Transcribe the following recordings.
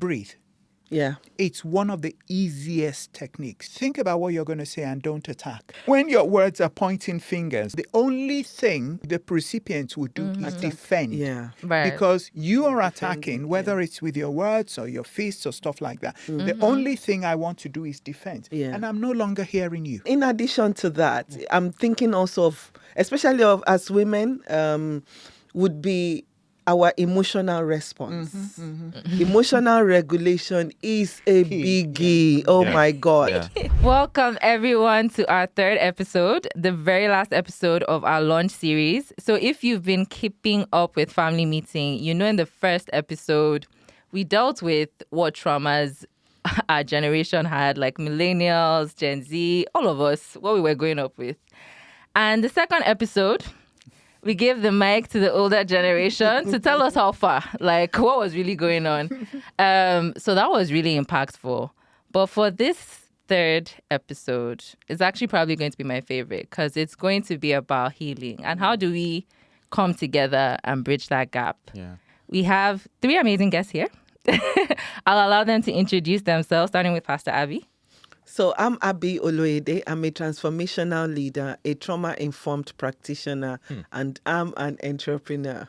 breathe. Yeah. It's one of the easiest techniques. Think about what you're going to say and don't attack. When your words are pointing fingers, the only thing the recipients would do is defend. Yeah. Right. Because you are attacking, whether it's with your words or your fists or stuff like that. The only thing I want to do is defend. Yeah. And I'm no longer hearing you. In addition to that, I'm thinking also of, especially of as women, would be our emotional response. Emotional regulation is a biggie. Oh my God. Yeah. Welcome everyone to our third episode, the very last episode of our launch series. So if you've been keeping up with Family Meeting, you know in the first episode, we dealt with what traumas our generation had, like millennials, Gen Z, all of us, what we were growing up with. And the second episode, we gave the mic to the older generation to tell us how far, like what was really going on. So that was really impactful. But for this third episode, it's actually probably going to be my favorite because it's going to be about healing and how do we come together and bridge that gap. Yeah. We have three amazing guests here. I'll allow them to introduce themselves, starting with Pastor Abby. So I'm Abi Oloyede. I'm a transformational leader, a trauma-informed practitioner, and I'm an entrepreneur.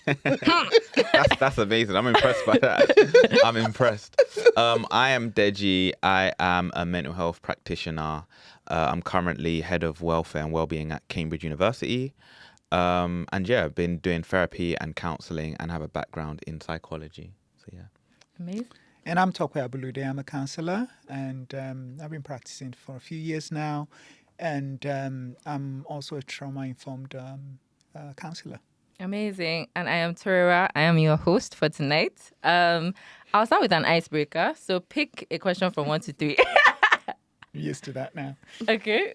That's amazing. I'm impressed by that. I'm impressed. I am Deji. I am a mental health practitioner. I'm currently head of welfare and wellbeing at Cambridge University. And yeah, I've been doing therapy and counselling and have a background in psychology. So yeah. Amazing. And I'm Tokwe Abulude. I'm a counsellor, and I've been practicing for a few years now. And I'm also a trauma-informed counsellor. Amazing. And I am Torera. I am your host for tonight. I'll start with an icebreaker. So pick a question from 1 to 3. I'm used to that now. Okay.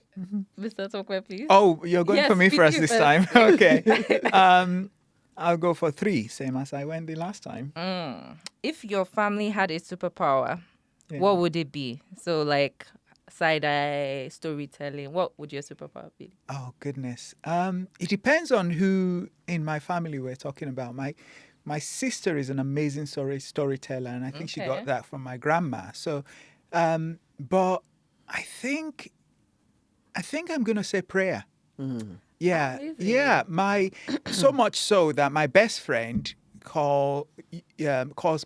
Mr. Tokwe, please. Oh, you're going Yes, for me pick first you this first. time? Okay. I'll go for 3, same as I went the last time. If your family had a superpower, Yeah. what would it be? So like side-eye, storytelling, what would your superpower be? Oh, goodness. It depends on who in my family we're talking about. My sister is an amazing storyteller, and I think she Okay. got that from my grandma. So, but I think I'm going to say prayer. Yeah, Amazing. yeah. So much so that my best friend calls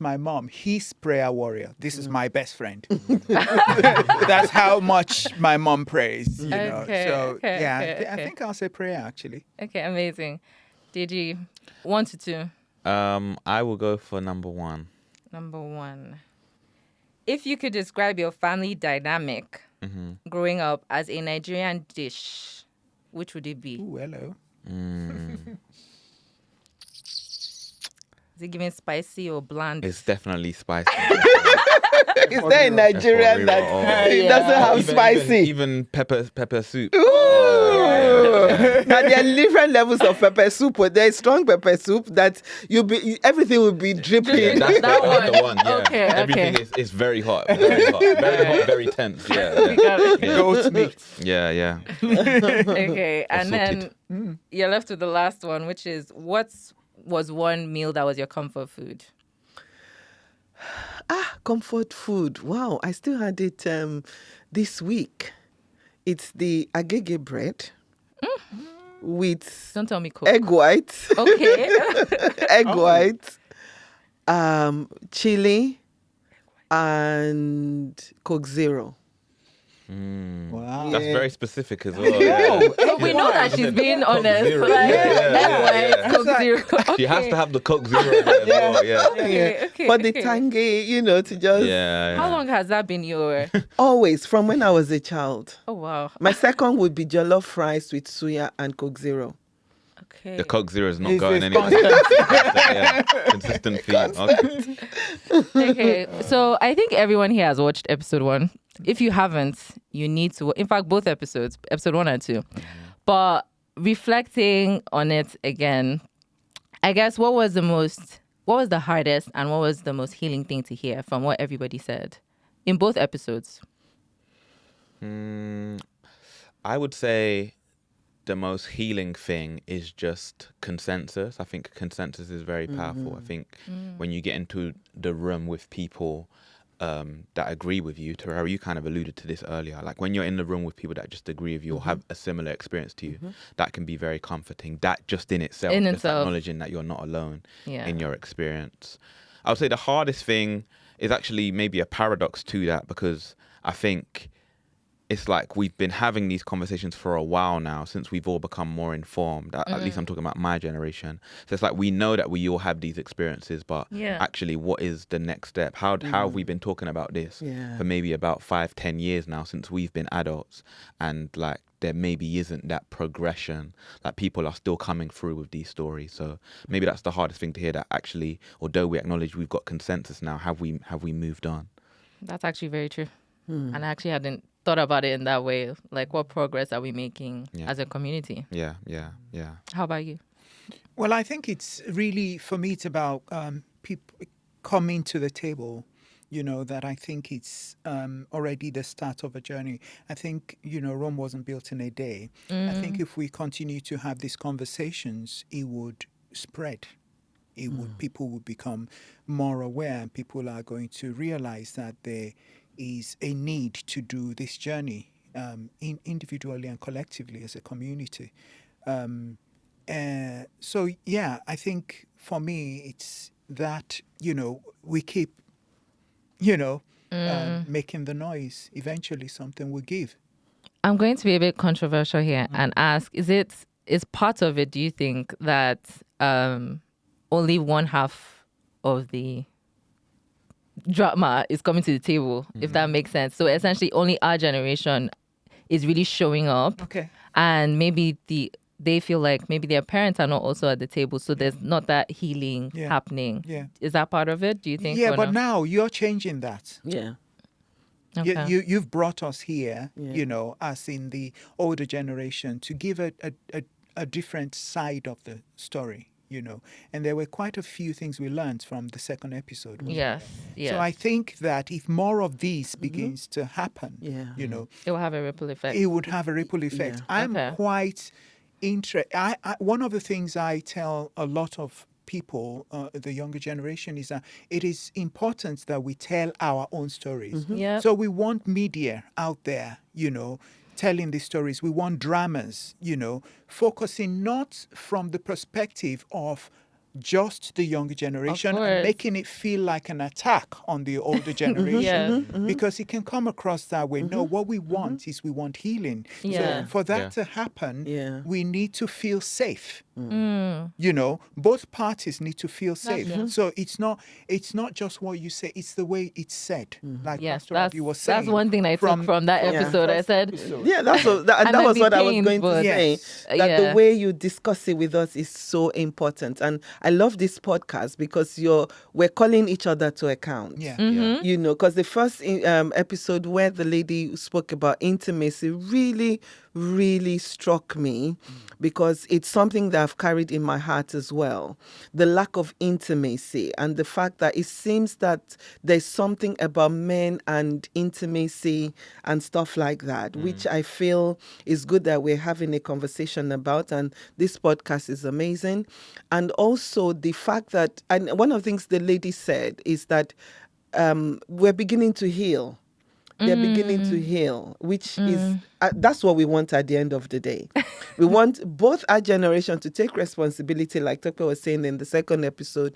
my mom his prayer warrior. This is my best friend. That's how much my mom prays. You know. Okay, So okay, yeah, okay, I okay. think I'll say prayer actually. Okay, amazing. Did you 1 to 2? I will go for number 1. Number 1. If you could describe your family dynamic growing up as a Nigerian dish, which would it be? Ooh, hello. Is it giving spicy or bland? It's definitely spicy. Is there a Nigerian that That's doesn't have spicy? Even pepper soup. Now there are different levels of pepper soup. But there's strong pepper soup that everything will be dripping. Yeah, that's That the one. Yeah. Okay, Everything okay. is very hot. Very hot. Very hot. Very tense. Yeah. We got it. Goat meat. Yeah. Okay, and sorted. then you're left with the last one, which is what was one meal that was your comfort food? Comfort food. Wow, I still had it this week. It's the agege bread with Don't tell me cook. egg white, Okay. egg white, chili, and Coke Zero. Wow. That's very specific as well. Yeah. So we know that she's being honest. Zero. Like, Yeah. egg white, Coke Zero. She has to have the Coke Zero there as well. Yeah. Okay. For the tangy, to just Yeah. How long has that been your... always from when I was a child. Oh, wow. My second would be jollof rice with suya and Coke Zero. Okay. The Coke Zero is not Is going this anywhere. Yeah. Consistent theme. Okay. Okay, so I think everyone here has watched episode 1. If you haven't, you need to. In fact, both episodes, episode 1 and 2. But reflecting on it again, I guess what was the hardest and what was the most healing thing to hear from what everybody said in both episodes? I would say the most healing thing is just consensus. I think consensus is very powerful. I think when you get into the room with people that agree with you, Terrell, you kind of alluded to this earlier. Like when you're in the room with people that just agree with you or have a similar experience to you, that can be very comforting. That just in itself, acknowledging that you're not alone in your experience. I would say the hardest thing is actually maybe a paradox to that, because I think it's like we've been having these conversations for a while now since we've all become more informed. At least I'm talking about my generation. So it's like we know that we all have these experiences, but actually what is the next step? How have we been talking about this for maybe about 5-10 years now since we've been adults, and like there maybe isn't that progression, like people are still coming through with these stories. So maybe that's the hardest thing to hear, that actually, although we acknowledge we've got consensus now, have we moved on? That's actually very true. And I actually hadn't thought about it in that way. Like, what progress are we making as a community? Yeah. How about you? Well, I think it's really, for me, it's about people coming to the table, that I think it's already the start of a journey. I think, Rome wasn't built in a day. I think if we continue to have these conversations, it would spread. People would become more aware. People are going to realize that there is a need to do this journey individually and collectively as a community. So, I think for me, it's that, we keep, making the noise. Eventually something will give. I'm going to be a bit controversial here and ask, is part of it, do you think, that only one half of the drama is coming to the table, if that makes sense? So essentially only our generation is really showing up. Okay. And maybe they feel like maybe their parents are not also at the table, so there's not that healing happening. Yeah. Is that part of it, do you think? Yeah, but now you're changing that. Yeah. Okay. You've brought us here, as in the older generation, to give a different side of the story, And there were quite a few things we learned from the second episode. Yes. So I think that if more of this begins to happen, it will have a ripple effect. it would have a ripple effect. Yeah. I'm quite interested. One of the things I tell a lot of people, the younger generation, is that it is important that we tell our own stories. Yep. So we want media out there, telling these stories. We want dramas, focusing not from the perspective of just the younger generation and making it feel like an attack on the older generation, because it can come across that way. No, what we want is we want healing. Yeah. So for that to happen, we need to feel safe. Both parties need to feel safe. true. So it's not just what you say, it's the way it's said. Like Yes, Pastor Abby was saying. that's one thing I took from that episode. I said, Yeah, that might was be what I was pained, going to but- say. Yes. That the way you discuss it with us is so important, and I love this podcast because we're calling each other to account. Yeah. Because the first episode where the lady spoke about intimacy really, really struck me, because it's something that I've carried in my heart as well. The lack of intimacy, and the fact that it seems that there's something about men and intimacy and stuff like that, which I feel is good that we're having a conversation about. And this podcast is amazing. And also the fact that, and one of the things the lady said is that we're beginning to heal. They're beginning to heal, which is, that's what we want at the end of the day. We want both our generation to take responsibility, like Tope was saying in the second episode,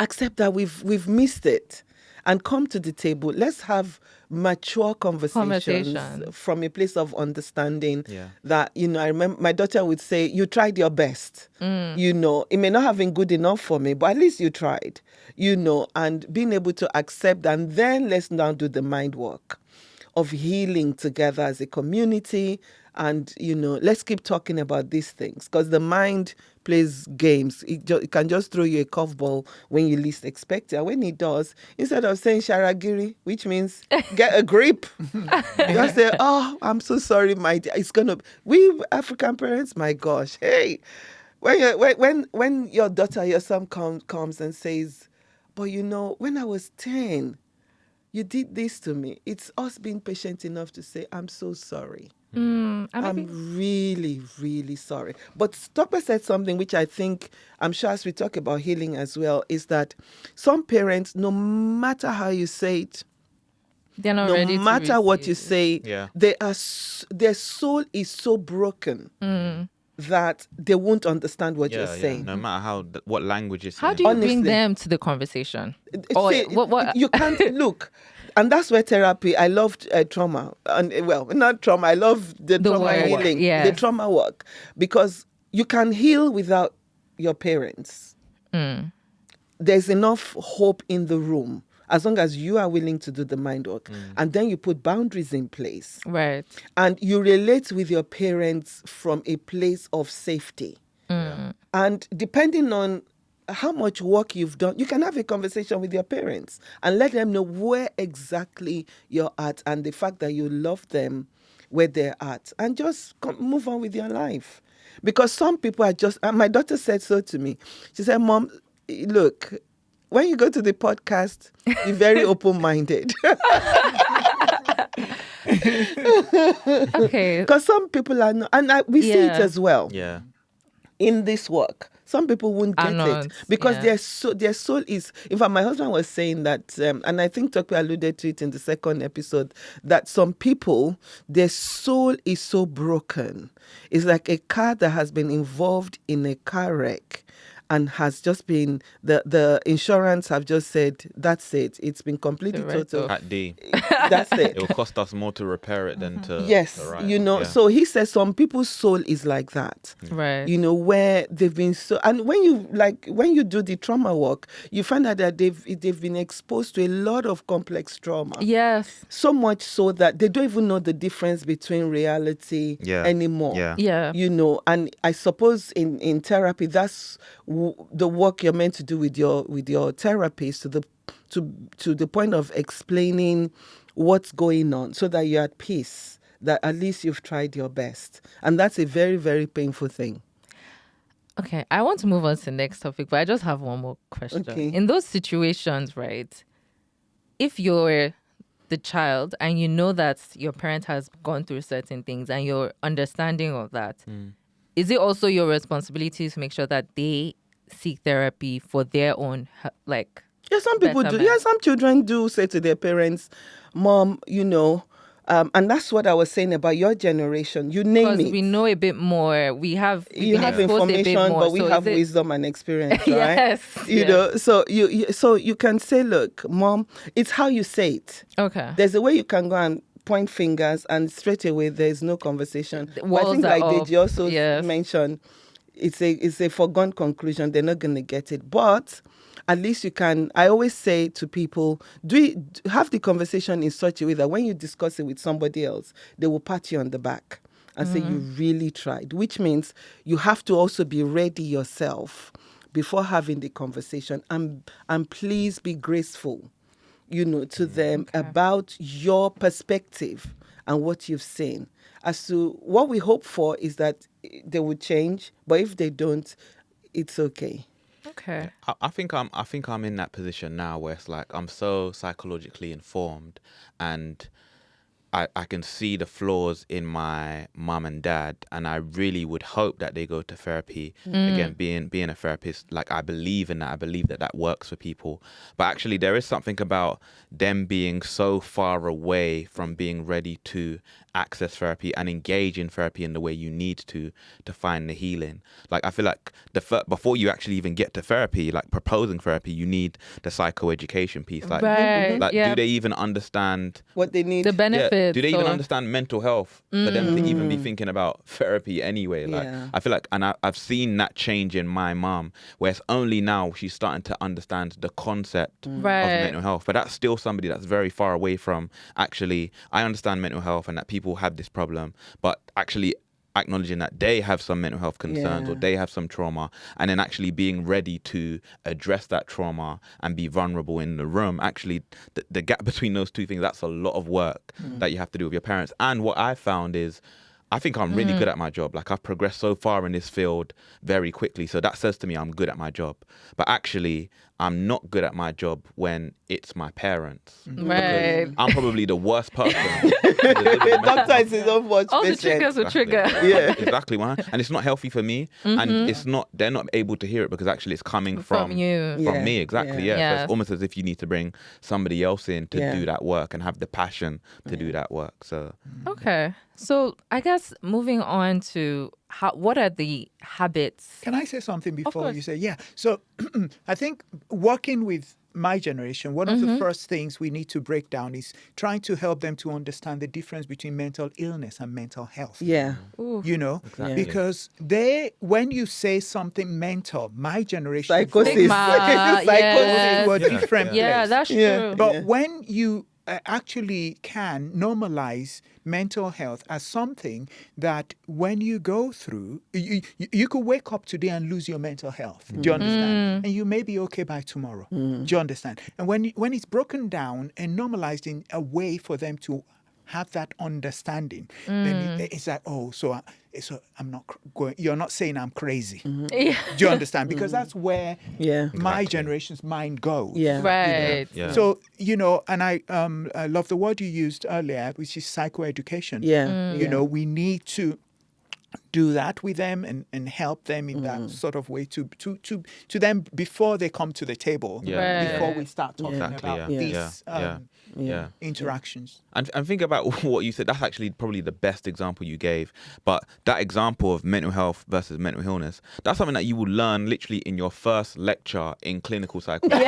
accept that we've missed it, and come to the table. Let's have mature conversations from a place of understanding. Yeah. That, I remember my daughter would say, you tried your best. It may not have been good enough for me, but at least you tried, and being able to accept, and then let's now do the mind work of healing together as a community. And, let's keep talking about these things, because the mind plays games. It can just throw you a curveball when you least expect it. And when it does, instead of saying Sharagiri, which means get a grip, you just say, oh, I'm so sorry, my dear. It's going to, we African parents, my gosh, hey, when your daughter, your son comes and says, but when I was 10, you did this to me. It's us being patient enough to say, I'm so sorry. I'm really, really sorry. But Stopper said something which I think, I'm sure as we talk about healing as well, is that some parents, no matter how you say it, They're not no ready to matter what you receive. say, Yeah. their soul is so broken that they won't understand what you're saying. No matter what language is. How do you bring Honestly. them to the conversation? Or See, what? you can't look. And that's where therapy, I loved trauma. And well, not trauma, I love the trauma work, healing, yes. the trauma work. Because you can heal without your parents. There's enough hope in the room as long as you are willing to do the mind work. And then you put boundaries in place. Right. And you relate with your parents from a place of safety. And depending on how much work you've done, you can have a conversation with your parents and let them know where exactly you're at and the fact that you love them where they're at, and just move on with your life. Because some people are just, my daughter said so to me. She said, Mom, look, when you go to the podcast, be very open-minded. Okay. Because some people are not, and we see it Yeah. as well. Yeah. In this work, some people won't Are get not, it because yeah. their soul is. In fact, my husband was saying that, and I think Tokwe alluded to it in the second episode, that some people, their soul is so broken. It's like a car that has been involved in a car wreck and has just been, the insurance have just said, that's it. It's been completely The write-off. total. At D. That's it. It will cost us more to repair it than to. Yes, to write you it. know, Yeah. so he says some people's soul is like that. Right. You know, where they've been so, and when you do the trauma work, you find out that they've been exposed to a lot of complex trauma. Yes. So much so that they don't even know the difference between reality Yeah. anymore. Yeah. Yeah. You know, and I suppose in therapy, that's the work you're meant to do with your therapist to the point of explaining what's going on so that you're at peace, that at least you've tried your best. And that's a very, very painful thing. Okay, I want to move on to the next topic, but I just have one more question. Okay. In those situations, right, if you're the child and you know that your parent has gone through certain things and you're understanding of that, is it also your responsibility to make sure that they seek therapy for their own, like, Yeah, some people do. betterment? Yeah, some children do say to their parents, Mom, you know, and that's what I was saying about your generation. You name because it. we know a bit more, we've You been have exposed a bit information, more, but we so have is it- wisdom and experience, right? Yes, You yes. know, so you can say, look, Mom, it's how you say it. Okay. There's a way you can go and point fingers and straight away there's no conversation. The But I walls think are like up. Deji also Yes. mentioned, it's a foregone conclusion. They're not going to get it. But at least you can, I always say to people, have the conversation in such a way that when you discuss it with somebody else, they will pat you on the back and say you really tried, which means you have to also be ready yourself before having the conversation, and please be graceful, you know, to them about your perspective and what you've seen. As to what we hope for is that they would change, but if they don't, it's okay. Okay. I think I'm in that position now where it's like I'm so psychologically informed, and I can see the flaws in my mum and dad, and I really would hope that they go to therapy. Again, being a therapist, like I believe in that. I believe that works for people. But actually, there is something about them being so far away from being ready to access therapy and engage in therapy in the way you need to find the healing. Like I feel like before you actually even get to therapy, like proposing therapy, you need the psychoeducation piece. Like, Right, yeah. do they even understand What they need. The benefits. do they even or- understand mental health for them to even be thinking about therapy anyway? Like, Yeah. I feel like, and I've seen that change in my mum, where it's only now she's starting to understand the concept Right. of mental health. But that's still somebody that's very far away from actually, I understand mental health and that people have this problem, but actually acknowledging that they have some mental health concerns or Yeah. they have some trauma, and then actually being ready to address that trauma and be vulnerable in the room. Actually, the gap between those two things, that's a lot of work that you have to do with your parents. And what I found is, I think I'm really good at my job. Like I've progressed so far in this field very quickly. So that says to me I'm good at my job. But actually, I'm not good at my job when it's my parents. Right. I'm probably the worst person. Doctor is his own watch All the patient. triggers will trigger. Yeah. Exactly. And it's not healthy for me. And they're not able to hear it because actually it's coming From you. From Yeah. me. Exactly. Yeah. Yeah. So Yes. it's almost as if you need to bring somebody else in to Yeah. do that work and have the passion to do that work. So Okay. So I guess moving on to what are the habits? Can I say something before course. you say, yeah? So I think working with my generation, one of the first things we need to break down is trying to help them to understand the difference between mental illness and mental health. Yeah. You know, Exactly. because when you say something mental, my generation Psychosis. Stigma, psychosis yes. were different. Yeah, place. that's Yeah. true. But when you actually can normalize mental health as something that when you go through, you could wake up today and lose your mental health. Do you understand? And you may be okay by tomorrow. Do you understand? And when it's broken down and normalized in a way for them to have that understanding, then it's like, so I'm not going. You're not saying I'm crazy. Yeah. Do you understand? Because that's where Yeah. my generation's mind goes. Yeah. Right. Yeah. So, and I love the word you used earlier, which is psychoeducation. Yeah. You know, we need to do that with them and help them in that sort of way to them before they come to the table, Yeah. before Right. we start talking Exactly, about yeah. these Yeah. interactions. And think about what you said. That's actually probably the best example you gave. But that example of mental health versus mental illness, that's something that you will learn literally in your first lecture in clinical psychology.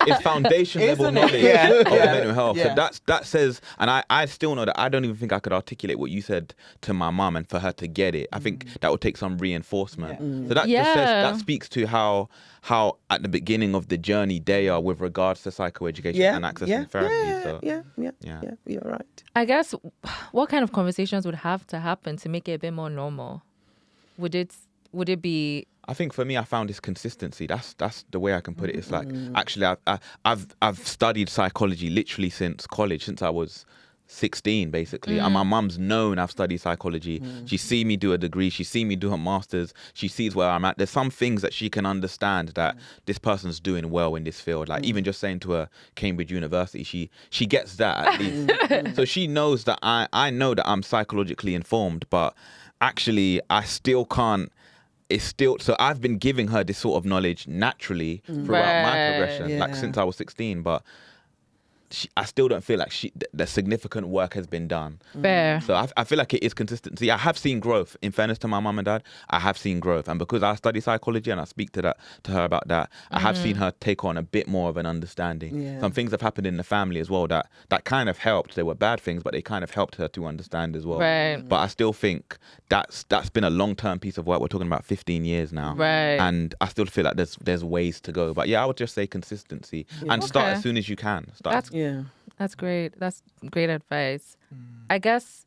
It's foundation level knowledge of mental health. Yeah. So that says, and I still know that I don't even think I could articulate what you said to my mum, and for her to get it, I think that would take some reinforcement. So that just says, Yeah. that speaks to how at the beginning of the journey they are with regards to psychoeducation Yeah. and accessing Yeah. therapy. Yeah. So Yeah. You're right. I guess what kind of conversations would have to happen to make it a bit more normal? Would it be I think for me, I found this consistency. That's the way I can put it. It's like, actually, I've studied psychology literally since college, since I was 16, basically. And my mum's known I've studied psychology. She see me do a degree. She see me do a master's. She sees where I'm at. There's some things that she can understand that this person's doing well in this field. Like even just saying to her Cambridge University, she gets that at least. So she knows that I know that I'm psychologically informed, but actually I still can't. It's still, so I've been giving her this sort of knowledge naturally throughout my Right. progression, like Yeah. since I was 16, but I still don't feel like the significant work has been done. fair? So I feel like it is consistency. I have seen growth. In fairness to my mum and dad, I have seen growth, and because I study psychology and I speak to her about that, I have seen her take on a bit more of an understanding. Yeah. Some things have happened in the family as well that kind of helped. They were bad things, but they kind of helped her to understand as well. Right. But I still think that's been a long-term piece of work. We're talking about 15 years now, Right. and I still feel like there's ways to go. But yeah, I would just say consistency and start Okay. as soon as you can. Yeah. That's great. That's great advice. I guess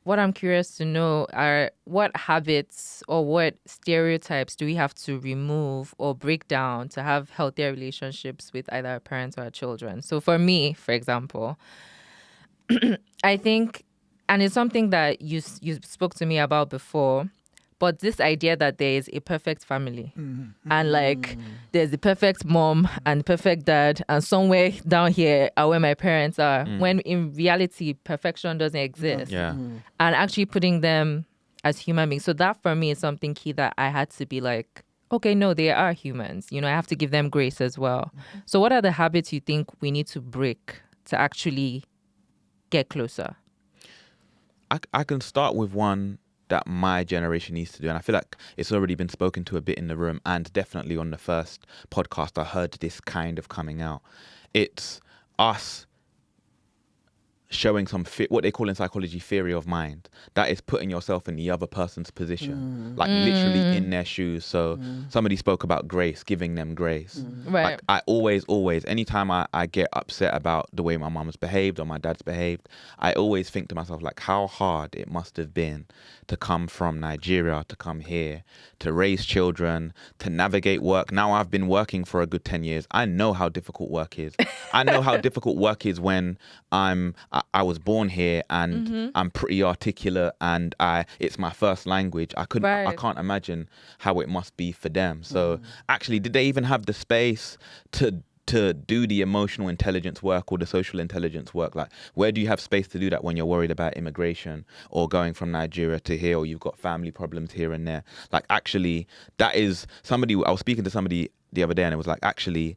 what I'm curious to know are what habits or what stereotypes do we have to remove or break down to have healthier relationships with either our parents or our children? So for me, for example, I think, and it's something that you spoke to me about before, but this idea that there is a perfect family and like there's the perfect mom and perfect dad and somewhere down here are where my parents are, when in reality perfection doesn't exist. Yeah. And actually putting them as human beings. So that for me is something key that I had to be like, okay, no, they are humans. I have to give them grace as well. So what are the habits you think we need to break to actually get closer? I can start with one that my generation needs to do, and I feel like it's already been spoken to a bit in the room, and definitely on the first podcast I heard this kind of coming out. It's us showing some what they call in psychology theory of mind. That is putting yourself in the other person's position, like literally in their shoes. So somebody spoke about grace, giving them grace. Right. Like I always, anytime I get upset about the way my mum's behaved or my dad's behaved, I always think to myself, like, how hard it must have been to come from Nigeria, to come here, to raise children, to navigate work. Now I've been working for a good 10 years. I know how difficult work is. I know how difficult work is when I was born here and I'm pretty articulate and it's my first language. I can't imagine how it must be for them. So actually, did they even have the space to do the emotional intelligence work or the social intelligence work? Like, where do you have space to do that when you're worried about immigration or going from Nigeria to here, or you've got family problems here and there? Like, actually, I was speaking to somebody the other day and it was like, actually,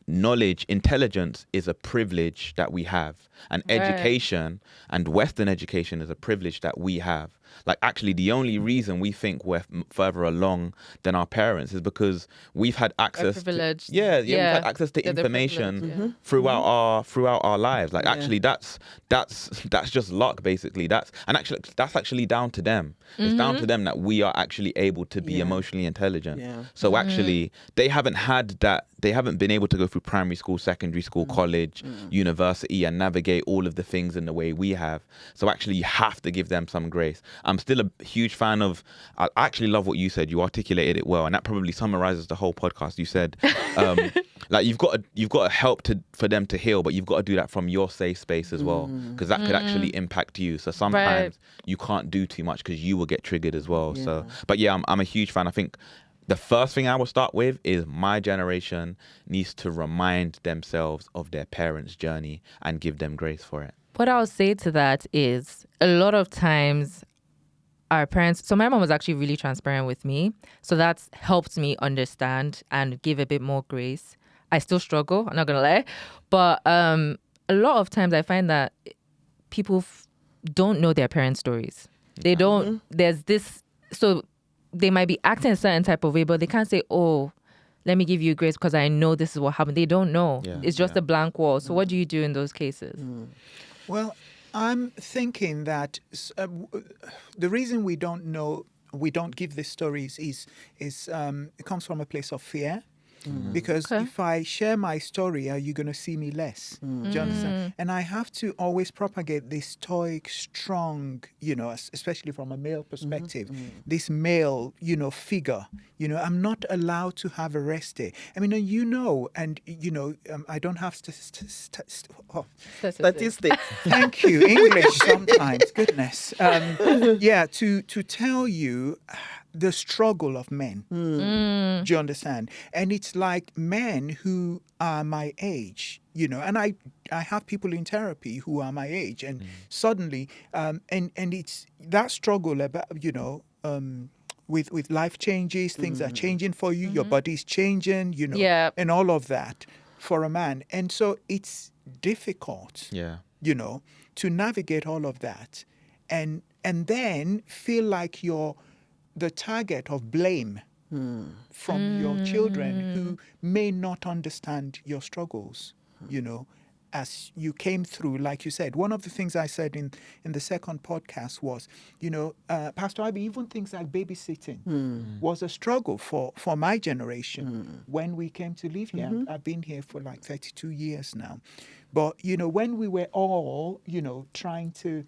intelligence is a privilege that we have, and education and Western education is a privilege that we have. Like, actually, the only reason we think we're further along than our parents is because we've had access privilege. we've had access to information throughout our lives. Like, actually, that's just luck, basically. That's actually down to them. It's down to them that we are actually able to be emotionally intelligent. So actually, they haven't had that. They haven't been able to go through primary school, secondary school, college, university, and navigate all of the things in the way we have. So actually, you have to give them some grace. I'm still a huge fan of. I actually love what you said. You articulated it well, and that probably summarizes the whole podcast. You said, like, you've got to help for them to heal, but you've got to do that from your safe space as well, because that could actually impact you. So sometimes you can't do too much because you will get triggered as well. So, but yeah, I'm a huge fan. I think the first thing I will start with is my generation needs to remind themselves of their parents' journey and give them grace for it. What I'll say to that is, a lot of times our parents, so my mom was actually really transparent with me. So that's helped me understand and give a bit more grace. I still struggle, I'm not going to lie. But a lot of times I find that people don't know their parents' stories. They don't, there's this, so they might be acting a certain type of way, but they can't say, oh, let me give you grace because I know this is what happened. They don't know. It's just a blank wall. So what do you do in those cases? Well, I'm thinking that the reason we don't know, we don't give these stories is it comes from a place of fear. Because if I share my story, are you going to see me less? Do you understand? And I have to always propagate this stoic, strong, especially from a male perspective, this male, figure. I'm not allowed to have a rest day. I mean, and I don't have statistics. Thank you. English sometimes. Goodness. To tell you the struggle of men. Do you understand? And it's like men who are my age, and I have people in therapy who are my age, and suddenly, and it's that struggle about, with life changes, things are changing for you, your body's changing, and all of that for a man. And so it's difficult, to navigate all of that and then feel like you're the target of blame from your children who may not understand your struggles, as you came through. Like you said, one of the things I said in the second podcast was, Pastor Ivy, even things like babysitting was a struggle for my generation when we came to live here. I've been here for like 32 years now. But, when we were all, trying to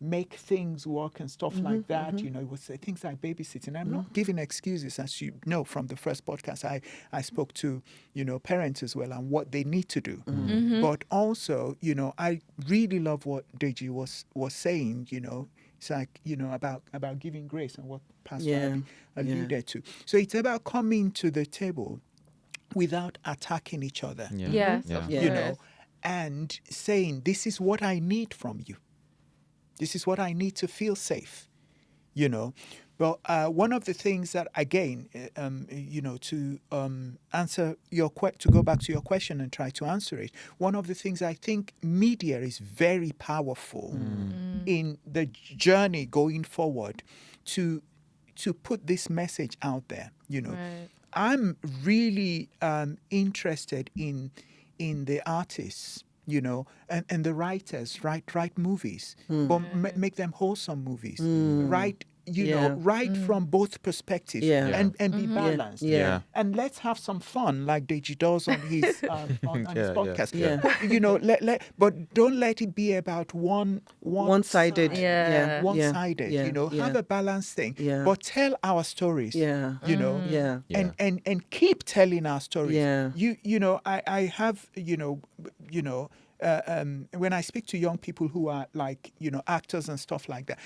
make things work and stuff like that, it was things like babysitting. I'm not giving excuses, as you know from the first podcast. I spoke to, parents as well and what they need to do. But also, I really love what Deji was saying, it's like, about giving grace and what Pastor alluded to. So it's about coming to the table without attacking each other. And saying, this is what I need from you. This is what I need to feel safe, But one of the things that, again, to answer to go back to your question and try to answer it, one of the things I think media is very powerful in the journey going forward to put this message out there. Right. I'm really interested in the artists, and the writers write movies, but make them wholesome movies. Write from both perspectives and be balanced. And let's have some fun like Deji does on his on his podcast. But don't let it be about one-sided. One-sided. Have a balanced thing. But tell our stories. And keep telling our stories. I have when I speak to young people who are like, actors and stuff like that,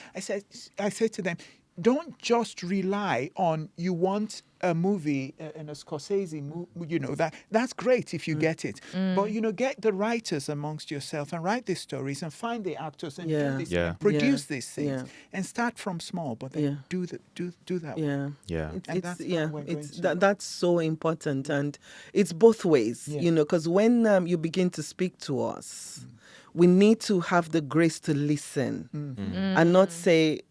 I say to them, don't just rely on you want a movie and a Scorsese movie, that's great if you get it. But, get the writers amongst yourself and write these stories and find the actors and do this, and produce these things and start from small, but then do that. Yeah. And That's so important. And it's both ways, because when you begin to speak to us, we need to have the grace to listen and not say,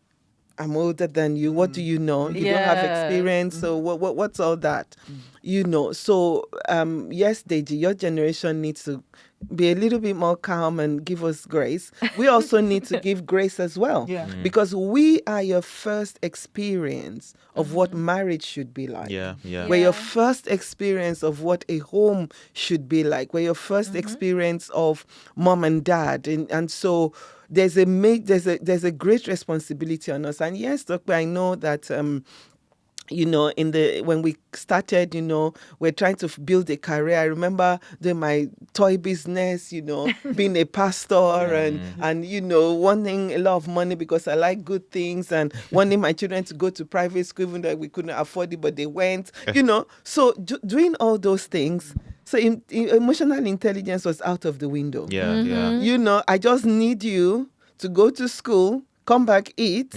I'm older than you. What do you know? You don't have experience. So what's all that? So yes, Deji, your generation needs to be a little bit more calm and give us grace. We also need to give grace as well. Because we are your first experience of what marriage should be like. We're your first experience of what a home should be like. We're your first experience of mom and dad. And so there's a great responsibility on us. And yes, Doctor, I know that when we started, we're trying to build a career. I remember doing my toy business, being a pastor and wanting a lot of money because I like good things and wanting my children to go to private school even though we couldn't afford it, but they went, So doing all those things. So emotional intelligence was out of the window. I just need you to go to school, come back, eat.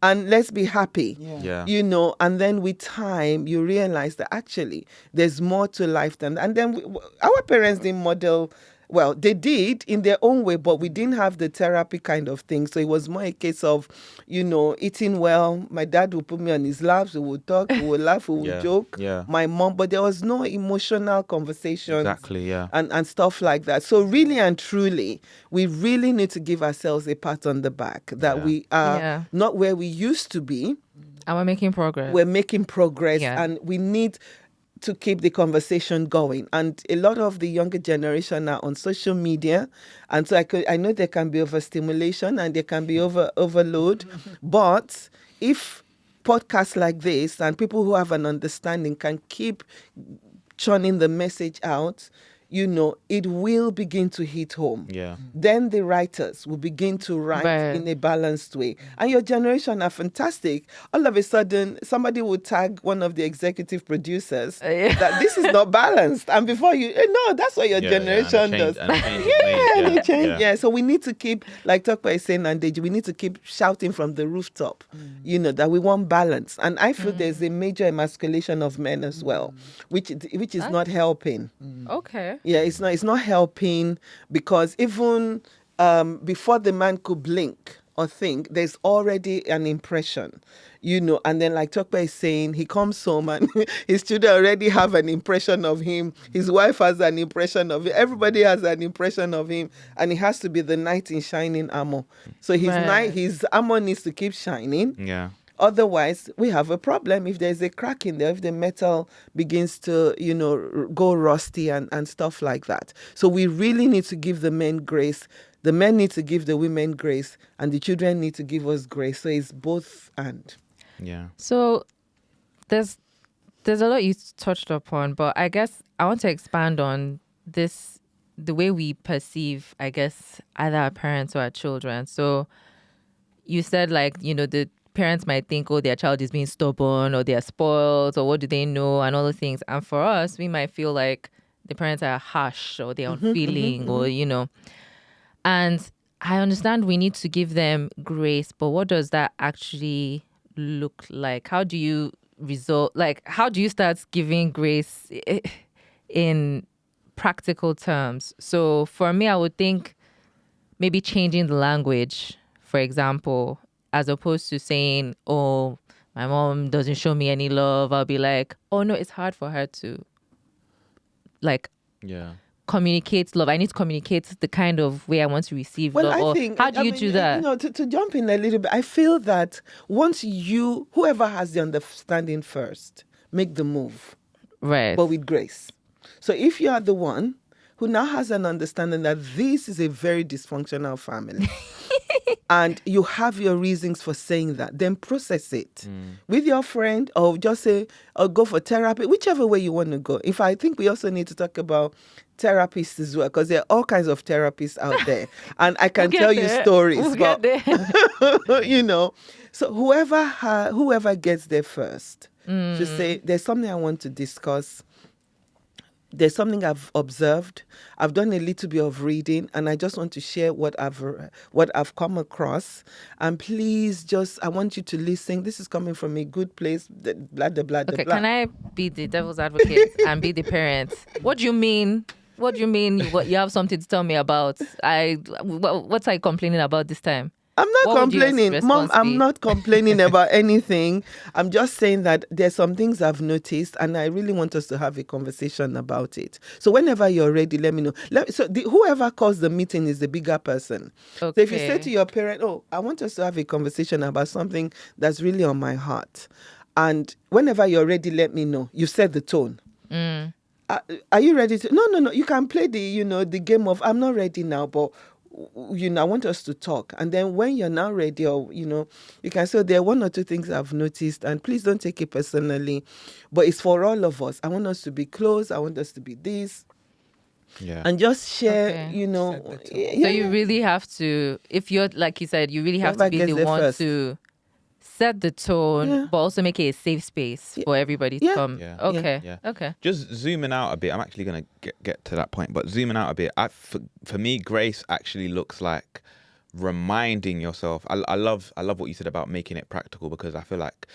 And let's be happy, and then with time, you realize that actually there's more to life than that. And then our parents didn't model, well, they did in their own way, but we didn't have the therapy kind of thing. So it was more a case of, eating well. My dad would put me on his laps, we would talk, we would laugh, we would joke. My mom, but there was no emotional conversations and stuff like that. So really and truly, we really need to give ourselves a pat on the back that we are not where we used to be. And we're making progress. We're making progress and we need to keep the conversation going. And a lot of the younger generation are on social media. And so I know there can be overstimulation and there can be overload. But if podcasts like this and people who have an understanding can keep churning the message out, it will begin to hit home. Then the writers will begin to write in a balanced way. And your generation are fantastic. All of a sudden, somebody will tag one of the executive producers that this is not balanced. And before that's what your generation does. They change. So we need to keep, like Tokpa is saying, and we need to keep shouting from the rooftop, that we want balance. And I feel there's a major emasculation of men as well, which is not helping. Okay. Yeah, it's not helping because even before the man could blink or think, there's already an impression, and then like Tokpa is saying, he comes home and his children already have an impression of him. His wife has an impression of him. Everybody has an impression of him, and he has to be the knight in shining armor. So his armor needs to keep shining. Otherwise, we have a problem if there's a crack in there, if the metal begins to, go rusty and stuff like that. So we really need to give the men grace. The men need to give the women grace, and the children need to give us grace. So it's both and. So there's a lot you touched upon, but I guess I want to expand on this, the way we perceive, I guess, either our parents or our children. So you said the parents might think, oh, their child is being stubborn or they're spoiled or what do they know and all those things. And for us, we might feel like the parents are harsh or they're unfeeling or, And I understand we need to give them grace, but what does that actually look like? How do you how do you start giving grace in practical terms? So for me, I would think maybe changing the language, for example, as opposed to saying, oh, my mom doesn't show me any love. I'll be like, oh, no, it's hard for her to, communicate love. I need to communicate the kind of way I want to receive love. I think, how do you do that? To jump in a little bit, I feel that once whoever has the understanding first, make the move. Right. But with grace. So if you are the one who now has an understanding that this is a very dysfunctional family, and you have your reasons for saying that, then process it with your friend, or just say, or go for therapy, whichever way you want to go. If I think we also need to talk about therapists as well, because there are all kinds of therapists out there, and I can tell you stories. We'll get there. You know, so whoever gets there first should say, there's something I want to discuss. There's something I've observed. I've done a little bit of reading, and I just want to share what I've come across. And please, I want you to listen. This is coming from a good place. Blah, blah, blah, Okay, blah. can I be the devil's advocate and be the parent? What do you mean? What do you mean? You have something to tell me about? What are you complaining about this time? I'm not What would your complaining, Mom. response be? I'm not complaining about anything. I'm just saying that there's some things I've noticed, and I really want us to have a conversation about it. So whenever you're ready, let me know. Whoever calls the meeting is the bigger person. Okay. So if you say to your parent, "Oh, I want us to have a conversation about something that's really on my heart," and whenever you're ready, let me know. You set the tone. Are you ready to? No. You can play the game of, I'm not ready now, but I want us to talk. And then when you're now ready, or you can say, there are one or two things I've noticed, and please don't take it personally, but it's for all of us. I want us to be close. I want us to be this. Yeah. And just share, Okay. Yeah. So you really have to, if you're, like you said, you really have Whoever to be gets the there one first. to set the tone, Yeah. but also make it a safe space for everybody to Yeah. come. Yeah. Okay. Yeah. Okay. Just zooming out a bit. I'm actually going to get to that point, but zooming out a bit. For me, grace actually looks like reminding yourself. I love what you said about making it practical, because I feel like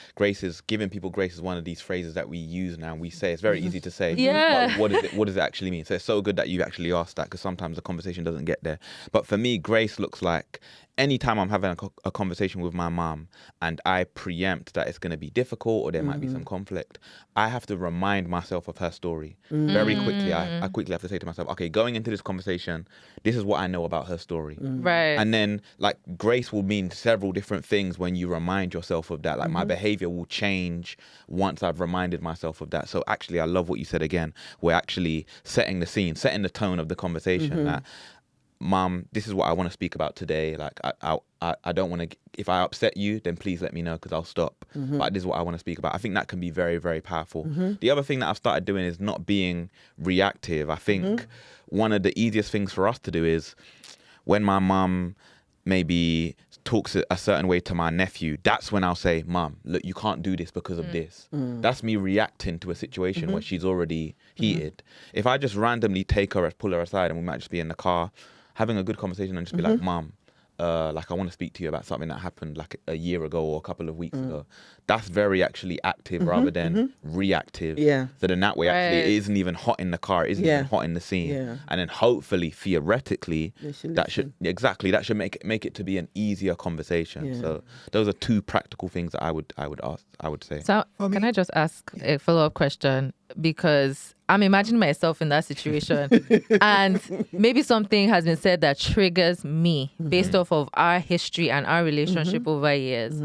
giving people grace is one of these phrases that we use now. We say it's very easy to say. Yeah. But what does it actually mean? So it's so good that you actually asked that, because sometimes the conversation doesn't get there. But for me, grace looks like anytime I'm having a conversation with my mom and I preempt that it's going to be difficult or there might be some conflict, I have to remind myself of her story very quickly. I quickly have to say to myself, okay, going into this conversation, this is what I know about her story. Right. And then like grace will mean several different things when you remind yourself of that. Like my behavior will change once I've reminded myself of that. So actually, I love what you said again. We're actually setting the scene, setting the tone of the conversation. That, Mom, this is what I want to speak about today. Like, I don't want to, if I upset you, then please let me know, because I'll stop. But this is what I want to speak about. I think that can be very, very powerful. The other thing that I've started doing is not being reactive. I think one of the easiest things for us to do is when my mom maybe talks a certain way to my nephew, that's when I'll say, Mom, look, you can't do this because of this. That's me reacting to a situation where she's already heated. If I just randomly pull her aside, and we might just be in the car having a good conversation, and just be like, Mom, like I want to speak to you about something that happened like a year ago or a couple of weeks ago. That's very actually active rather than reactive. Yeah. So then that way actually Right. it isn't even hot in the car, it isn't even hot in the scene. Yeah. And then hopefully theoretically They should that should make it to be an easier conversation. Yeah. So those are two practical things that I would say. So can I just ask a follow-up question? Because I'm imagining myself in that situation, and maybe something has been said that triggers me based off of our history and our relationship over years.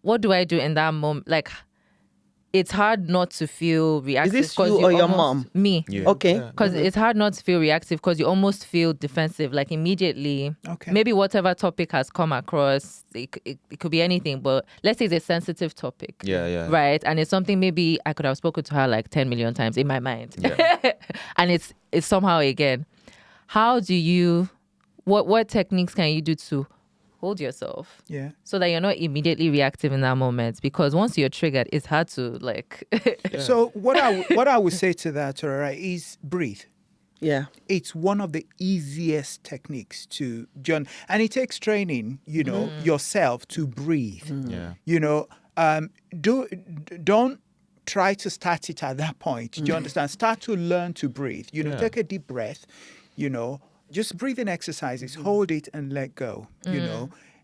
What do I do in that moment? Like, it's hard not to feel reactive. this 'cause you or your almost- mom? Me. Yeah. Okay. Yeah. Because it's hard not to feel reactive, because you almost feel defensive, like immediately. Okay. Maybe whatever topic has come across, it could be anything, but let's say it's a sensitive topic. Yeah. Right. And it's something maybe I could have spoken to her like 10 million times in my mind. Yeah. And it's somehow again. How do you, what techniques can you do to hold yourself Yeah. so that you're not immediately reactive in that moment? Because once you're triggered, it's hard to like. So what I would say to that, all right, is breathe. Yeah. It's one of the easiest techniques to, John, and it takes training, yourself to breathe. Yeah. Don't try to start it at that point. Do you understand? Start to learn to breathe. Yeah. Take a deep breath, just breathing exercises, hold it and let go,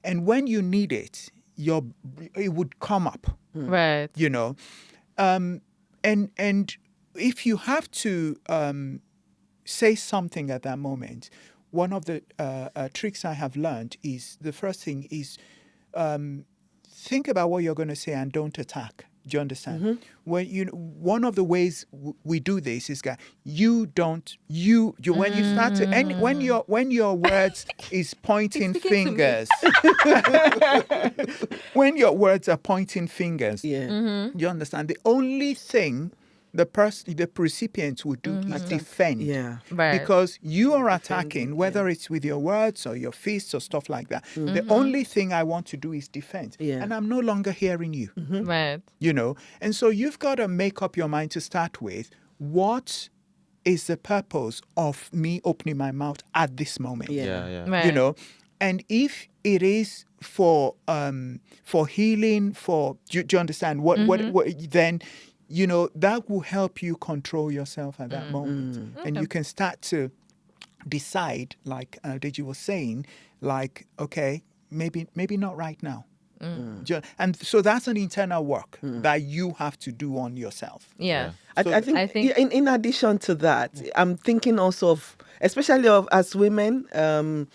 And when you need it, it would come up, Right. And if you have to say something at that moment, one of the tricks I have learned is, the first thing is think about what you're going to say and don't attack. Do you understand? When one of the ways we do this is that you when you start to when your words is pointing fingers, when your words are pointing fingers, you understand? The only thing the recipient would do is defend. Yeah. Right. Because you are attacking, whether it's with your words or your fists or stuff like that. The only thing I want to do is defend. Yeah. And I'm no longer hearing you. Right. And so you've got to make up your mind to start with, what is the purpose of me opening my mouth at this moment? Yeah. Right. And if it is for healing, do you understand what then that will help you control yourself at that moment. And you can start to decide, like Deji was saying, like, okay, maybe not right now. And so that's an internal work that you have to do on yourself. Yeah. I think in addition to that, I'm thinking also of, especially of as women,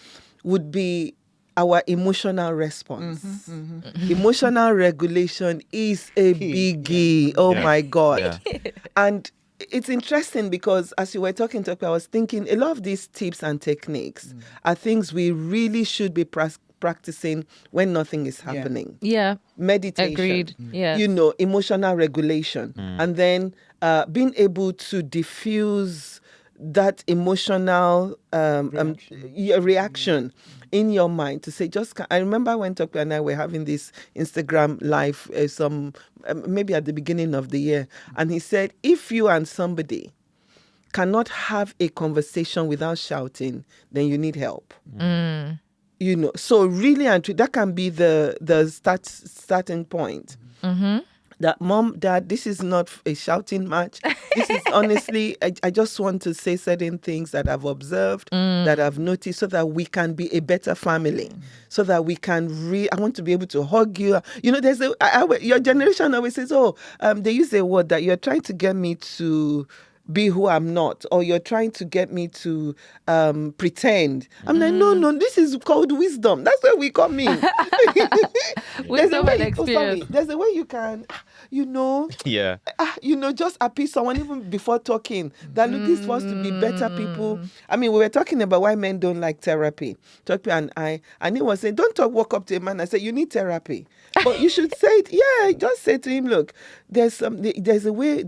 would be our emotional response. Emotional regulation is a biggie. Oh my God. And it's interesting because as you were talking to me, I was thinking a lot of these tips and techniques are things we really should be practicing when nothing is happening. Yeah. Meditation. Agreed. Yeah. Emotional regulation. And then being able to diffuse that emotional reaction in your mind to say, I remember when Tokyo and I were having this Instagram live maybe at the beginning of the year, and he said, if you and somebody cannot have a conversation without shouting, then you need help. So really and truly, that can be the starting point. That mom, dad, this is not a shouting match. This is honestly, I just want to say certain things that I've observed, that I've noticed, so that we can be a better family, so that we can I want to be able to hug you. There's your generation always says, they use a word that you're trying to get me to be who I'm not, or you're trying to get me to pretend. I'm like, no, this is called wisdom. That's where we come in. Wisdom and experience. There's a way you can, just appease someone even before talking. That look, this wants to be better people. I mean, we were talking about why men don't like therapy. Tokyo and he was saying, don't walk up to a man and say, you need therapy. But you should say it. Yeah, just say to him, look, there's a way,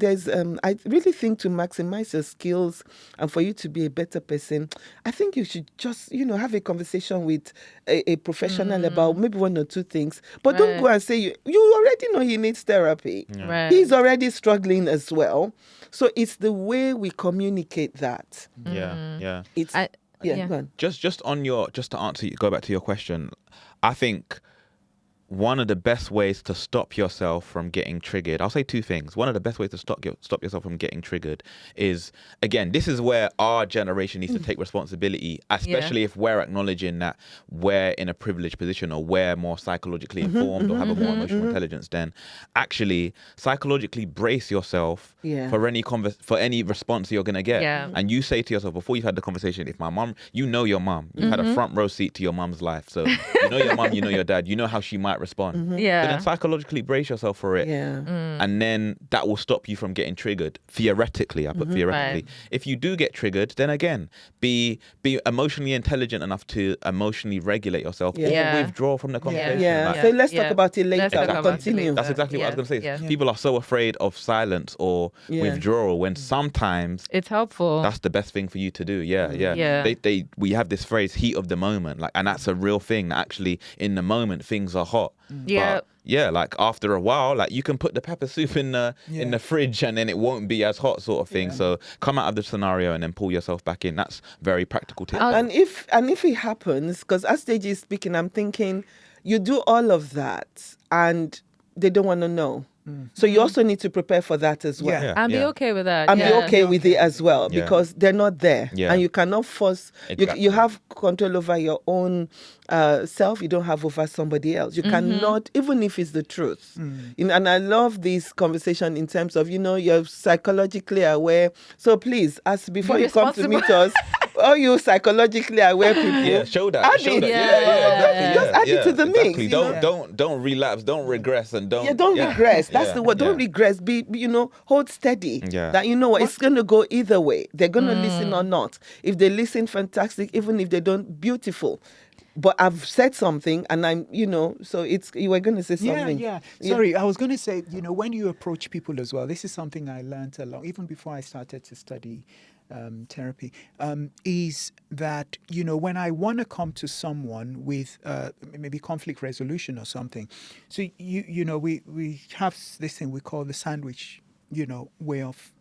I really think to maximize your skills and for you to be a better person, I think you should just, have a conversation with a professional about maybe one or two things. But don't go and say, you already know he needs therapy. Yeah. Right. He's already struggling as well. So it's the way we communicate that. Yeah. It's go on. Just to answer, go back to your question, I think one of the best ways to stop yourself from getting triggered, I'll say two things. One of the best ways to stop yourself from getting triggered is, again, this is where our generation needs to take responsibility, especially if we're acknowledging that we're in a privileged position or we're more psychologically informed or have a more emotional intelligence. Then actually psychologically brace yourself for any response you're going to get. Yeah. And you say to yourself, before you've had the conversation, if my mum, your mum, you've had a front row seat to your mum's life. So you know your mum, you know your dad, you know how she might respond. Yeah. So then psychologically brace yourself for it. Yeah. And then that will stop you from getting triggered. Theoretically, I put theoretically. Right. If you do get triggered, then again, be emotionally intelligent enough to emotionally regulate yourself or withdraw from the conversation. Yeah. Like, So let's talk about it later. Let's talk about it Continue. later. that's exactly what I was going to say. Yeah. People are so afraid of silence or withdrawal when sometimes It's helpful. that's the best thing for you to do. Yeah. Yeah. We have this phrase, heat of the moment, and that's a real thing. That actually, in the moment, things are hot. Yeah. But after a while, you can put the pepper soup in the fridge and then it won't be as hot, sort of thing. So come out of the scenario and then pull yourself back in. That's very practical tip. And if it happens, because as Deji is speaking, I'm thinking you do all of that and they don't want to know. So you also need to prepare for that as well. And be okay with that. And be okay with it as well, Yeah. because they're not there. Yeah. And you cannot force, Exactly. you have control over your own self, you don't have over somebody else. You cannot, even if it's the truth. And I love this conversation in terms of, you're psychologically aware. So please, before Be you come to responsible. meet us, all you psychologically aware people. Yeah, show that. Add Show it. that. Yeah. Just add it to the mix, Exactly. you know? Don't relapse. Don't regress, and don't. Yeah, don't regress. That's the word. Don't Yeah. regress. Hold steady. Yeah. That you know what, it's gonna go either way. They're gonna listen or not. If they listen, fantastic. Even if they don't, beautiful. But I've said something, and I'm, so you were gonna say something. Yeah. Sorry, I was going to say, when you approach people as well, this is something I learned a lot, even before I started to study therapy, is that, when I want to come to someone with maybe conflict resolution or something, so, we have this thing we call the sandwich way of,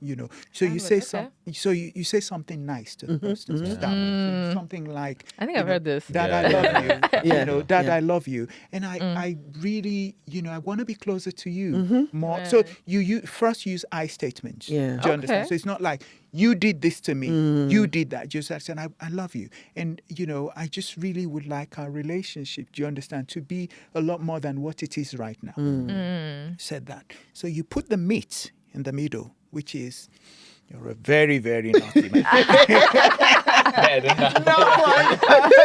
so you say you say something nice to the person to start with. Something like, I think I've heard this. That I love you, Yeah. I love you, and I really, I want to be closer to you more. Right. So you first use I statements. Yeah. Do you understand? Okay. So it's not like you did this to me, you did that. Just said I love you, and I just really would like our relationship. Do you understand? To be a lot more than what it is right now. Said that. So you put the meat in the middle, which is you're a very, very naughty man.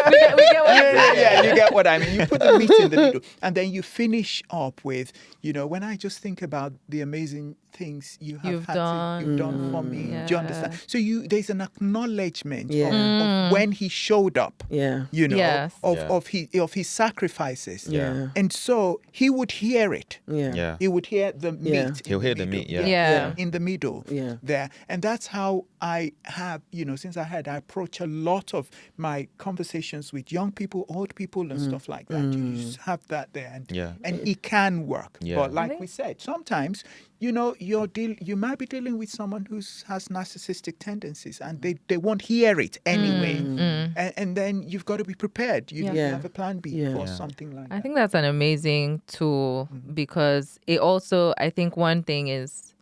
Yeah, you get what I mean. You put the meat in the middle, and then you finish up with, when I just think about the amazing things you've done for me. Yeah. Do you understand? So there's an acknowledgement Yeah. of when he showed up. Yeah. Yes. Of his sacrifices. Yeah. And so he would hear it. Yeah. Yeah. He would hear the meat. Yeah. He'll hear the middle. meat, yeah. Yeah. In the middle. Yeah. There. And that's how I have, since I approach a lot of my conversations with young people, old people, and stuff like that. You just have that there, and it can work. Yeah. But like we said, sometimes you might be dealing with someone who has narcissistic tendencies, and they won't hear it anyway. And then you've got to be prepared. You Yeah. have a plan B Yeah. for Yeah. something like I that. think that's an amazing tool because it also, I think one thing is,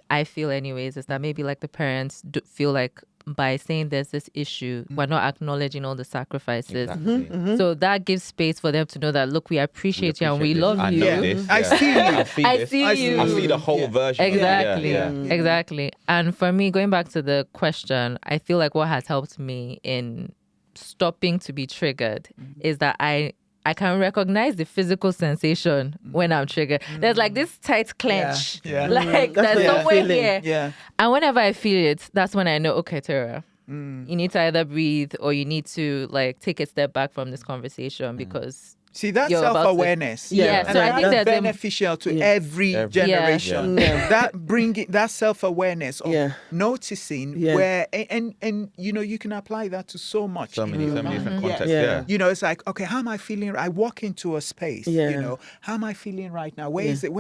I feel anyways, is that maybe like the parents feel like by saying there's this issue, we're not acknowledging all the sacrifices. Exactly. So that gives space for them to know that, look, we appreciate you and we love I you. know this. I yeah. see you. I see I this. see you. I see the whole version. Exactly. Yeah. Exactly. And for me, going back to the question, I feel like what has helped me in stopping to be triggered is that I can recognize the physical sensation when I'm triggered. There's like this tight clench. Yeah. Like That's there's what you're somewhere feeling. here. Yeah. And whenever I feel it, that's when I know, okay, Tara, you need to either breathe or you need to like take a step back from this conversation because See, that's You're about to- self-awareness. Yeah, And so I think that's there's a- beneficial to every generation. Yeah. That self-awareness of Yeah. noticing Yeah. where and you can apply that to so much. So many in your different life. contexts. Yeah. Yeah. It's like, okay, how am I feeling? I walk into a space, Yeah. how am I feeling right now? Where is it?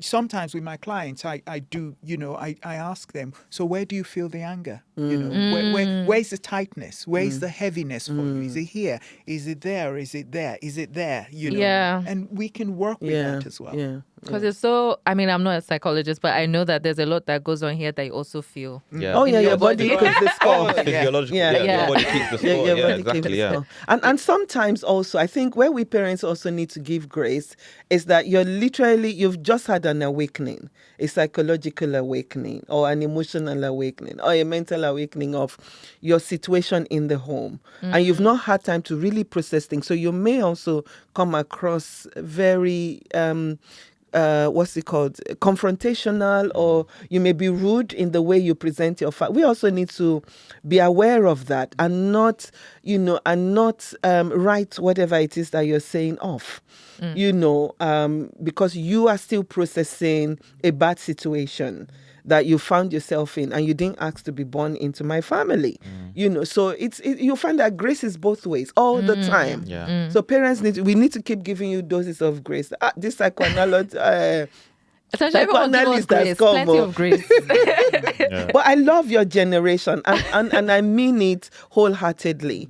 Sometimes with my clients, I do, I ask them, so where do you feel the anger? Where's the tightness? Where is the heaviness for you? Is it here? Is it there? Is it there? Is it there? Yeah. And we can work with Yeah. that as well. Yeah. because it's so, I mean, I'm not a psychologist, but I know that there's a lot that goes on here that you also feel. Yeah. Oh yeah, In your your body body. keeps the score. Physiological. Yeah. Yeah. Yeah. Your body keeps the score. Your Yeah, body keeps exactly. the Yeah. score. And sometimes also, I think where we parents also need to give grace is that you've just had an awakening, a psychological awakening, or an emotional awakening, or a mental awakening of your situation in the home, and you've not had time to really process things. So you may also come across very confrontational, or you may be rude in the way you present your we also need to be aware of that and not write whatever it is that you're saying off, because you are still processing a bad situation that you found yourself in, and you didn't ask to be born into my family. So you find that grace is both ways all the time. Yeah. So parents we need to keep giving you doses of grace. This psychoanalyst, Essentially, everyone give us psychoanalyst has grace, come. plenty of grace. But I love your generation, and I mean it wholeheartedly.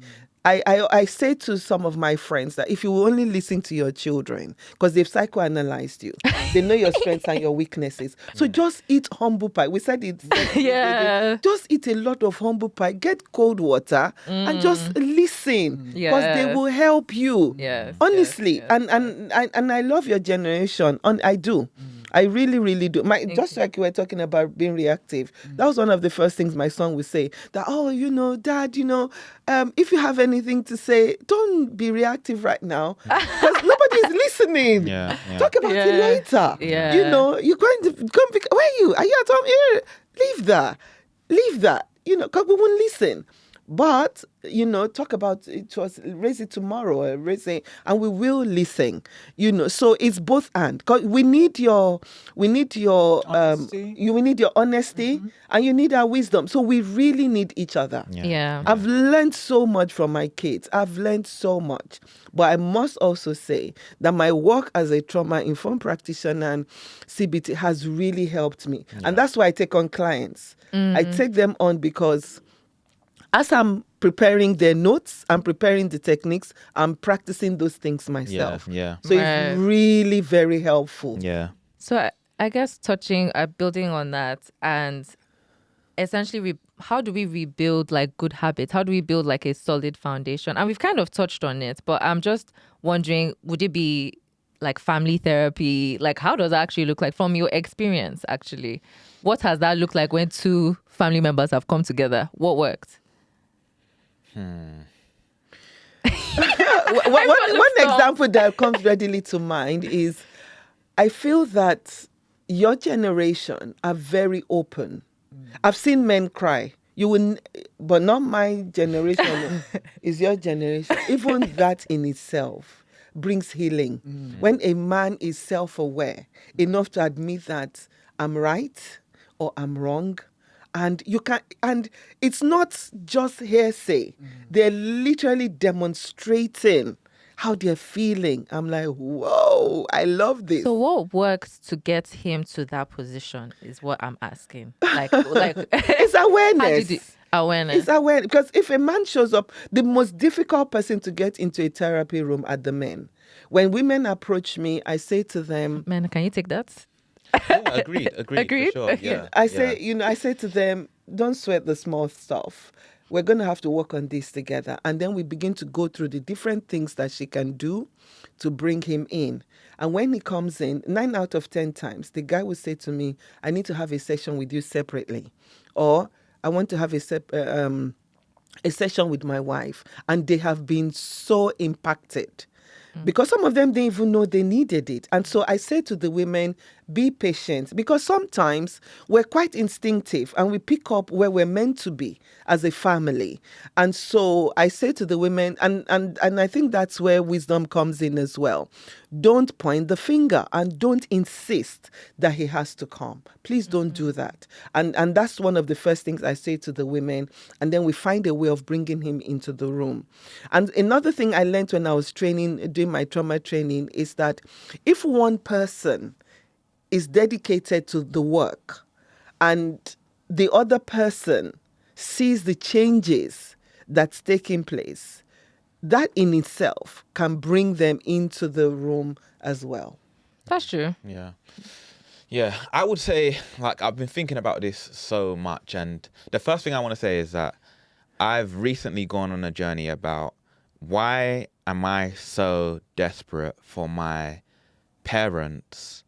I say to some of my friends that if you will only listen to your children, because they've psychoanalyzed you, they know your strengths and your weaknesses. So just eat humble pie. We said it. Yeah. Just eat a lot of humble pie. Get cold water and just listen, because they Yes. will help you. Yes, Honestly, yes, and I love your generation. I do. I really, really do. Just like you were talking about being reactive, that was one of the first things my son would say. That, Dad, if you have anything to say, don't be reactive right now because nobody's listening. Yeah. Talk about it later. Yeah. You're going to come. Where are you? Are you at home? Here, leave that. Because we won't listen. But talk about it, raise it tomorrow, and we will listen. So it's both and. 'Cause we need your Honesty. we need your honesty, and you need our wisdom. So we really need each other. Yeah. I've learned so much from my kids. I've learned so much. But I must also say that my work as a trauma-informed practitioner and CBT has really helped me. And that's why I take on clients. I take them on because as I'm preparing their notes, I'm preparing the techniques, I'm practicing those things myself. Yeah. So it's really very helpful. Yeah. So I guess building on that, and essentially, how do we rebuild like good habits? How do we build like a solid foundation? And we've kind of touched on it, but I'm just wondering, would it be like family therapy? Like, how does that actually look like from your experience, actually? What has that looked like when two family members have come together? What worked? One example that comes readily to mind is I feel that your generation are very open. I've seen men cry. But not my generation. Is your generation. Even that in itself brings healing. When a man is self-aware enough to admit that I'm right or I'm wrong, and it's not just hearsay. They're literally demonstrating how they're feeling. I'm like, whoa, I love this. So what works to get him to that position is what I'm asking. Like It's awareness. How do you awareness? It's awareness. Because if a man shows up, the most difficult person to get into a therapy room are the men. When women approach me, I say to them, Man, can you take that? Yeah, agreed. Agreed? For sure. Yeah. I say to them, don't sweat the small stuff. We're going to have to work on this together. And then we begin to go through the different things that she can do to bring him in. And when he comes in, 9 out of 10 times, the guy will say to me, I need to have a session with you separately. Or I want to have a session with my wife. And they have been so impacted. Because some of them didn't even know they needed it. And so I say to the women, be patient. Because sometimes we're quite instinctive and we pick up where we're meant to be as a family. And so I say to the women, and I think that's where wisdom comes in as well. Don't point the finger and don't insist that he has to come. Please don't do that. And that's one of the first things I say to the women. And then we find a way of bringing him into the room. And another thing I learned when I was doing my trauma training is that if one person is dedicated to the work and the other person sees the changes that's taking place, that in itself can bring them into the room as well. That's true. Yeah, I would say, like, I've been thinking about this so much, and the first thing I want to say is that I've recently gone on a journey about why am I so desperate for my parents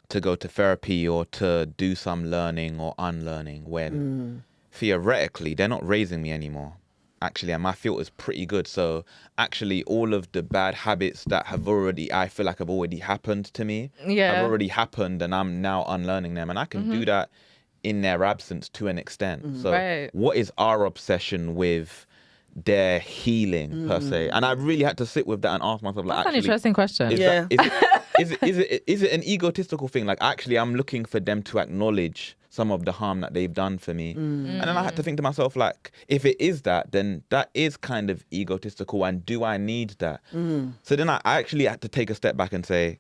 to go to therapy or to do some learning or unlearning when theoretically they're not raising me anymore. Actually, and my filter is pretty good. So actually all of the bad habits that I feel like have already happened to me, have already happened, and I'm now unlearning them. And I can do that in their absence to an extent. So what is our obsession with their healing per se? And I really had to sit with that and ask myself, like, That's an interesting question. Is it an egotistical thing? Like, actually, I'm looking for them to acknowledge some of the harm that they've done for me. And then I had to think to myself, like, if it is that, then that is kind of egotistical. And do I need that? So then I actually had to take a step back and say,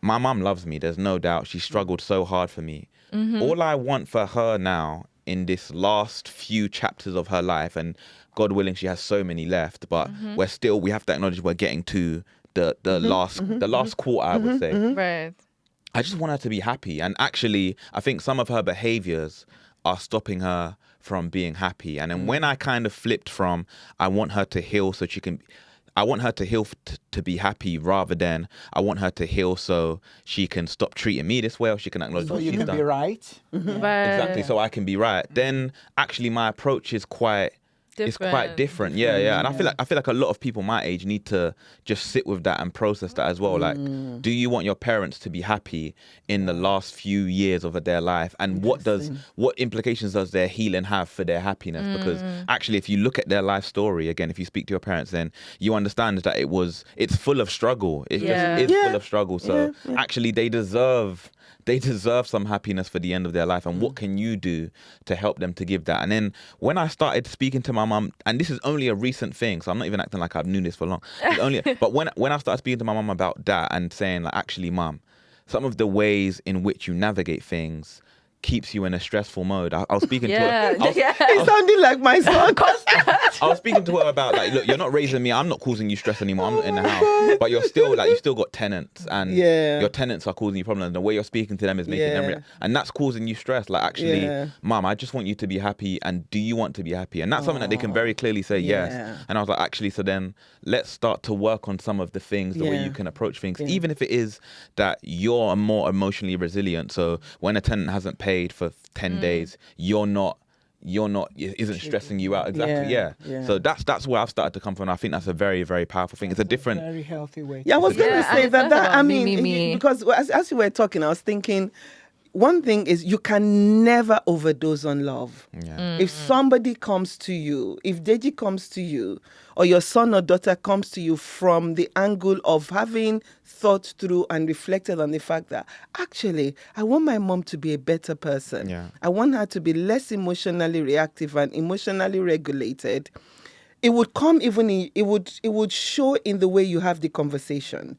my mum loves me. There's no doubt. She struggled so hard for me. All I want for her now in this last few chapters of her life, and God willing, she has so many left, but we have to acknowledge we're getting to the last quarter, I would say. Right. I just want her to be happy. And actually, I think some of her behaviors are stopping her from being happy. And then when I kind of flipped from, I want her to heal so she can, I want her to heal to be happy, rather than I want her to heal so she can stop treating me this way, or she can acknowledge So what you she's can done. be right. Exactly, so I can be right. Then actually my approach is quite different. Yeah. And I feel like a lot of people my age need to just sit with that and process that as well. Like, do you want your parents to be happy in the last few years of their life? And what implications does their healing have for their happiness? Because actually, if you look at their life story, again, if you speak to your parents, then you understand that it's full of struggle. It just is full of struggle. So actually they deserve some happiness for the end of their life. And what can you do to help them to give that? And then when I started speaking to my mum, and this is only a recent thing, so I'm not even acting like I've known this for long. But when I started speaking to my mum about that and saying, like, actually, mum, some of the ways in which you navigate things keeps you in a stressful mode. I was speaking to her. It sounded like my son. I was speaking to her about, like, look, you're not raising me. I'm not causing you stress anymore. I'm not in the house. But you're still, like, you still got tenants, and your tenants are causing you problems. The way you're speaking to them is making them react, and that's causing you stress. Like, actually, mum, I just want you to be happy. And do you want to be happy? And that's something that they can very clearly say yes. And I was like, actually, so then let's start to work on some of the things, the way you can approach things, even if it is that you're more emotionally resilient. So when a tenant hasn't paid for 10 days, isn't stressing you out. Exactly. So that's where I've started to come from. I think that's a very, very powerful thing. It's a different, very healthy way. I was going to say that I mean, me. because as you were talking, I was thinking, one thing is you can never overdose on love. If somebody comes to you, if Deji comes to you, or your son or daughter comes to you from the angle of having thought through and reflected on the fact that, actually, I want my mom to be a better person. I want her to be less emotionally reactive and emotionally regulated. It would come it would show in the way you have the conversation.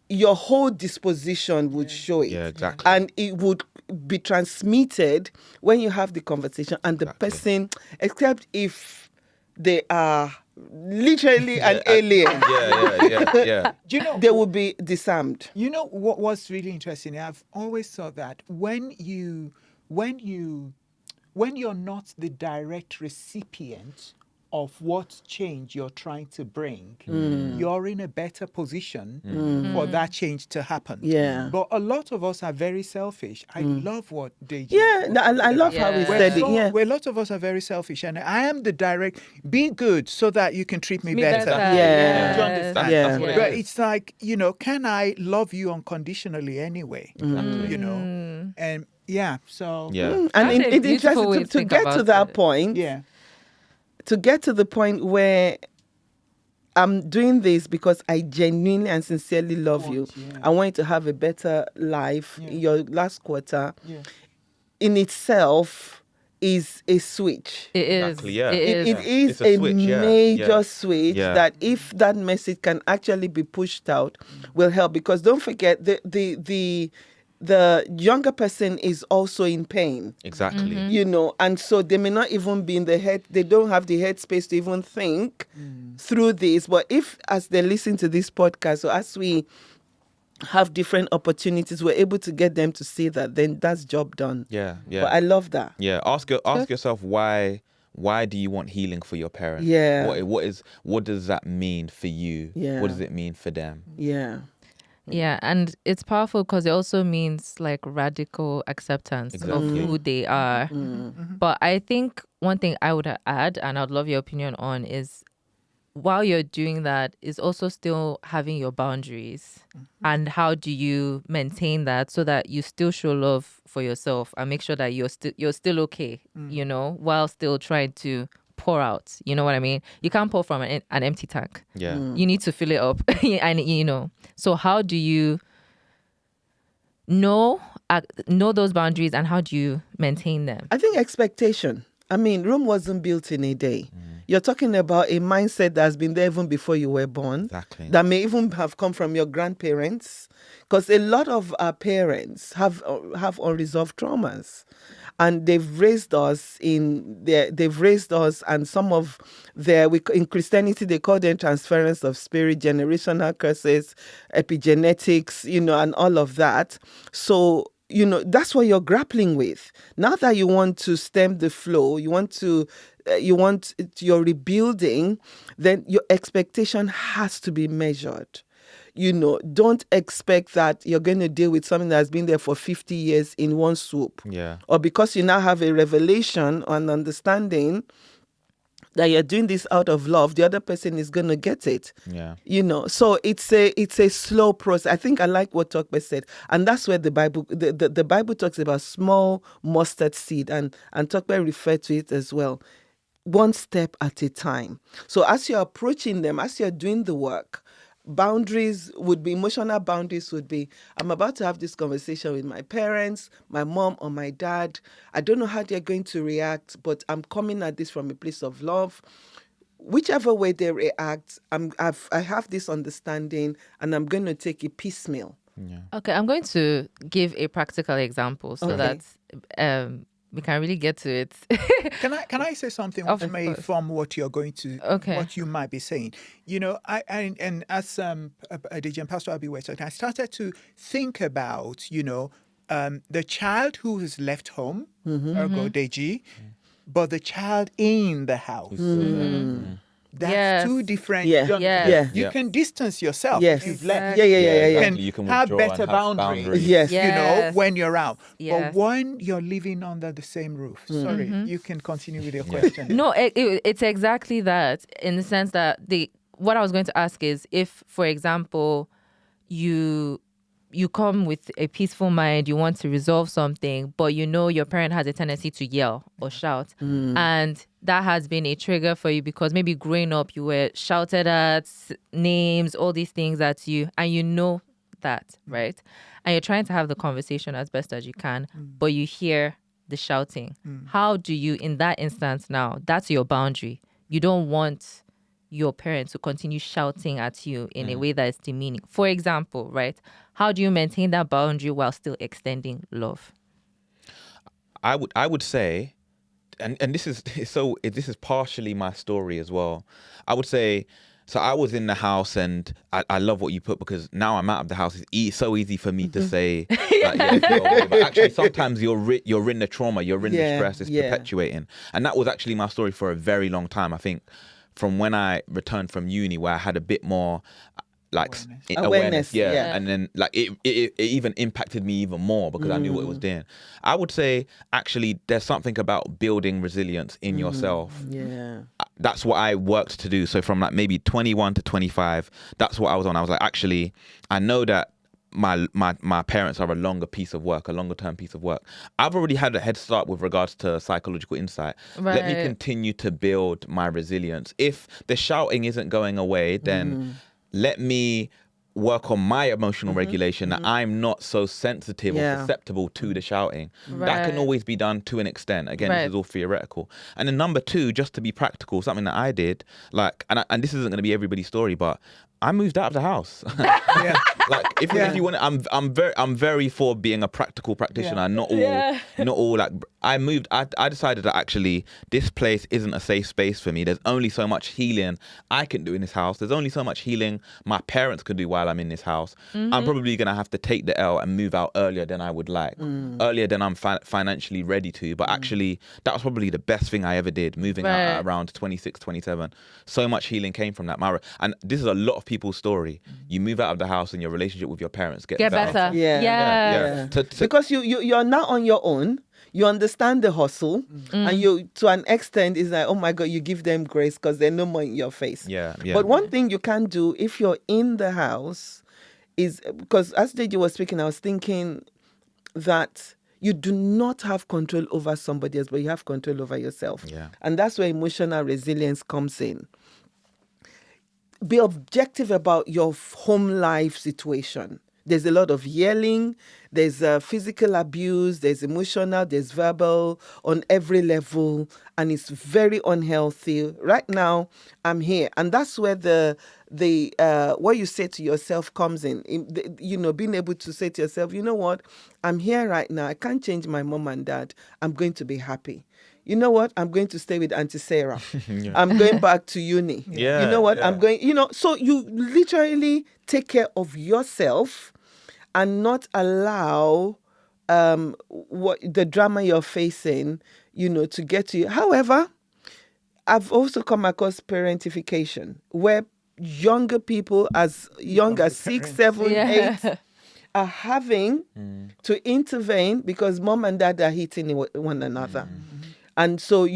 Your whole disposition would show it. Yeah, exactly. And it would be transmitted when you have the conversation, and the person, except if they are literally an alien. Do you know, they will be disarmed. You know what's really interesting? I've always thought that when you're not the direct recipient of what change you're trying to bring, you're in a better position for that change to happen. But a lot of us are very selfish. I love what Deji. I love how he said it. Where a lot of us are very selfish, and I am the direct, be good so that you can treat me better. better. Do you understand? That's what it But is. it's like, can I love you unconditionally anyway? And so And That's a it's beautiful way interesting to to think get to about that it. point. To get to the point where I'm doing this because I genuinely and sincerely love you. I want you to have a better life in your last quarter. In itself is a switch. It is. Exactly, yeah. It is. It is It's a a switch, major switch Yeah. that, if that message can actually be pushed out, will help. Because don't forget, the younger person is also in pain. Exactly. And so they may not even be in the head, they don't have the headspace to even think through this. But if, as they listen to this podcast, or as we have different opportunities, we're able to get them to see that, then that's job done. Yeah. But I love that. Yeah. Ask yourself why do you want healing for your parents? What does that mean for you? What does it mean for them? Yeah, and it's powerful because it also means like radical acceptance of who they are. But I think one thing I would add, and I'd love your opinion on, is while you're doing that, is also still having your boundaries. And how do you maintain that so that you still show love for yourself and make sure that you're still okay, while still trying to pour out. You know what I mean? You can't pour from an empty tank. Yeah. You need to fill it up. And so how do you know those boundaries, and how do you maintain them? I think expectation. I mean, Rome wasn't built in a day. You're talking about a mindset that's been there even before you were born. Exactly. That may even have come from your grandparents, because a lot of our parents have unresolved traumas. And they've raised us and some of in Christianity, they call them transference of spirit, generational curses, epigenetics, and all of that. So, that's what you're grappling with. Now that you want to stem the flow, you want to you're rebuilding, then your expectation has to be measured. Don't expect that you're going to deal with something that's been there for 50 years in one swoop. Yeah. Or because you now have a revelation or an understanding that you're doing this out of love, the other person is going to get it. Yeah. So it's a slow process. I think I like what Tokbe said, and that's where the Bible talks about small mustard seed, and Tokbe referred to it as well. One step at a time. So as you're approaching them, as you're doing the work, emotional boundaries would be, I'm about to have this conversation with my parents, my mom or my dad. I don't know how they're going to react, but I'm coming at this from a place of love. Whichever way they react, I have this understanding, and I'm going to take it piecemeal. Yeah. Okay, I'm going to give a practical example so Okay. that we can really get to it. Can I say something Of which may course. inform what you're going to, Okay. what you might be saying? And as DJ and Pastor Abi were talking, I started to think about, the child who is left home, ergo Deji, but the child in the house. That's Yes. two different. Yeah. Yes. You Yeah. can distance yourself Yes. if you've left. Yeah. exactly. You You can have withdraw better and have boundaries. Yes. Yes. When you're out. Yes. But when you're living under the same roof. Sorry, you can continue with your question. No, it's exactly that, in the sense that what I was going to ask is, if, for example, you come with a peaceful mind, you want to resolve something, but your parent has a tendency to yell or shout, and that has been a trigger for you because maybe growing up you were shouted at, names, all these things at you, and you know that, right? And you're trying to have the conversation as best as you can, but you hear the shouting. How do you, in that instance now, that's your boundary. You don't want your parents to continue shouting at you in a way that is demeaning. For example, right? How do you maintain that boundary while still extending love? I would say, and this is partially my story as well. I would say, so I was in the house, and I love what you put, because now I'm out of the house. It's so easy for me to say, go away. But actually sometimes you're in the trauma, you're in the stress, it's perpetuating. And that was actually my story for a very long time. I think from when I returned from uni, where I had a bit more awareness, yeah. and then it even impacted me even more because I knew what it was doing. I would say actually there's something about building resilience in yourself. Yeah. That's what I worked to do. So from maybe 21 to 25, that's what I was on. I was like, actually, I know that my parents are a longer term piece of work. I've already had a head start with regards to psychological insight. Right. Let me continue to build my resilience. If the shouting isn't going away, then let me work on my emotional regulation, that I'm not so sensitive or susceptible to the shouting. That can always be done to an extent. Again, this is all theoretical. And then number two, just to be practical, something that I did, and this isn't going to be everybody's story, but I moved out of the house. If you want, I'm very for being a practical practitioner. Not all I moved. I decided that actually this place isn't a safe space for me. There's only so much healing I can do in this house. There's only so much healing my parents can do while I'm in this house. I'm probably gonna have to take the L and move out earlier than I would like, earlier than I'm financially ready to. But actually, that was probably the best thing I ever did. Moving out at around 26, 27. So much healing came from that. And this is a lot of people's story. You move out of the house and your relationship with your parents gets better. Yeah. Because you're now on your own. You understand the hustle, and you, to an extent, is like, oh my God, you give them grace because they're no more in your face. Yeah. But one thing you can do if you're in the house is, because as JJ was speaking, I was thinking that you do not have control over somebody else, but you have control over yourself. Yeah. And that's where emotional resilience comes in. Be objective about your home life situation. There's a lot of yelling, there's physical abuse, there's emotional, there's verbal on every level, and it's very unhealthy. Right now, I'm here, and that's where the what you say to yourself comes in. Being able to say to yourself, you know what, I'm here right now. I can't change my mom and dad. I'm going to be happy. You know what? I'm going to stay with Auntie Sarah. I'm going back to uni. Yeah, you know what? yeah. I'm going, so you literally take care of yourself and not allow what the drama you're facing, to get to you. However, I've also come across parentification, where younger people as young as 6, 7, 8 are having to intervene because mom and dad are hitting one another. And so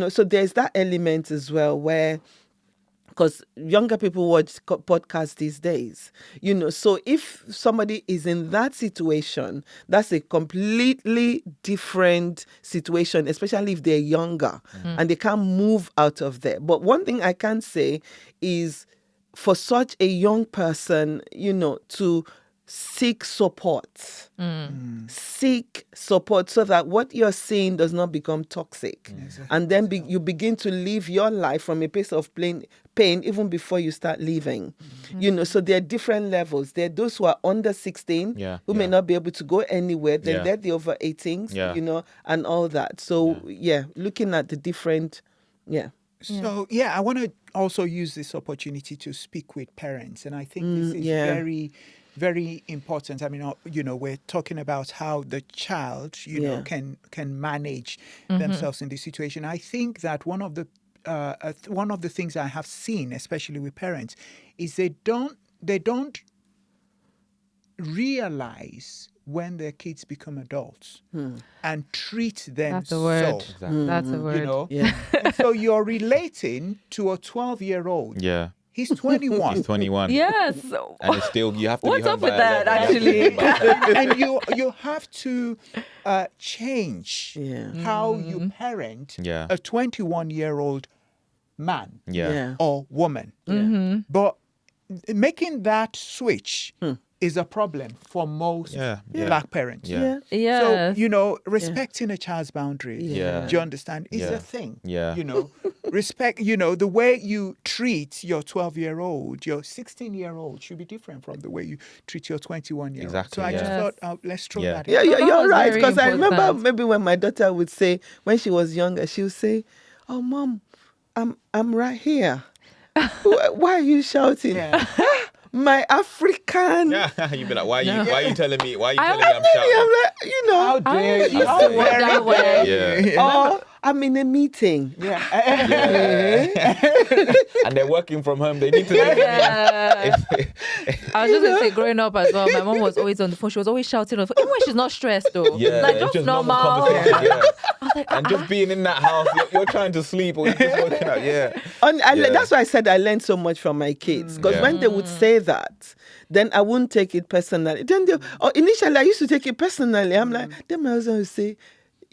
so there's that element as well where, because younger people watch podcasts these days, so if somebody is in that situation, that's a completely different situation, especially if they're younger and they can't move out of there. But one thing I can say is for such a young person, to seek support. Seek support so that what you're seeing does not become toxic. And then you begin to live your life from a place of pain even before you start living. So there are different levels. There are those who are under 16 who may not be able to go anywhere. Then there are the over 18s, and all that. So looking at the different, So, I want to also use this opportunity to speak with parents. And I think this is very, very important. I mean, we're talking about how the child, can manage themselves in this situation. I think that one of the things I have seen, especially with parents, is they don't realize when their kids become adults and treat them That's the word. so. Exactly. That's a word. And so you're relating to a 12-year-old. Yeah. He's 21. He's 21. Yes. And it's still, you have to What's be home up with by that, 11. You have to be actually? home by- And you have to change how you parent Yeah. a 21-year-old man Yeah. or woman. But making that switch is a problem for most black parents. Yeah. Yes. So, respecting a child's boundaries, Yeah. do you understand, is Yeah. a thing. Yeah. Respect, the way you treat your 12-year-old, your 16-year-old should be different from the way you treat your 21-year-old. Exactly, So I just yeah. thought, let's throw Yeah. that in. Yeah, that you're was right. very Because I remember important. maybe when my daughter would say, when she was younger, she would say, "Oh, Mom, I'm right here. Why are you shouting? Yeah. My African." Yeah. You'd be like, why are you telling me? Why are you I- telling me I'm I'm shouting? like, How dare you? used to work that way. or I'm in a meeting. Yeah. And they're working from home. They need to leave. Yeah. I was just going to say, growing up as well, my mom was always on the phone. She was always shouting on the phone, even when she's not stressed, though. Yeah, Like, it's just just normal. conversation. Yeah. I was like, And just being in that house, you're trying to sleep or you're just waking up. Yeah. Yeah. That's why I said I learned so much from my kids. Because Yeah. when they would say that, then I wouldn't take it personally. Then initially I used to take it personally. I'm like, then my husband would say,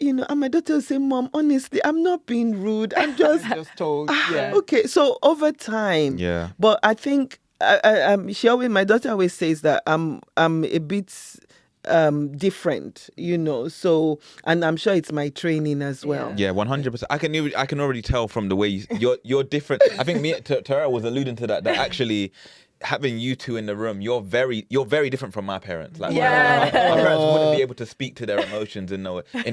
and my daughter would say, "Mom, honestly, I'm not being rude. I'm just Just told, okay." So over time, Yeah. But I think my daughter always says that I'm a bit different, So, and I'm sure it's my training as well. Yeah, 100%. I can already tell from the way you're different. I think Tara was alluding to that actually having you two in the room, you're very different from my parents. Like Yeah. my parents wouldn't be able to speak to their emotions in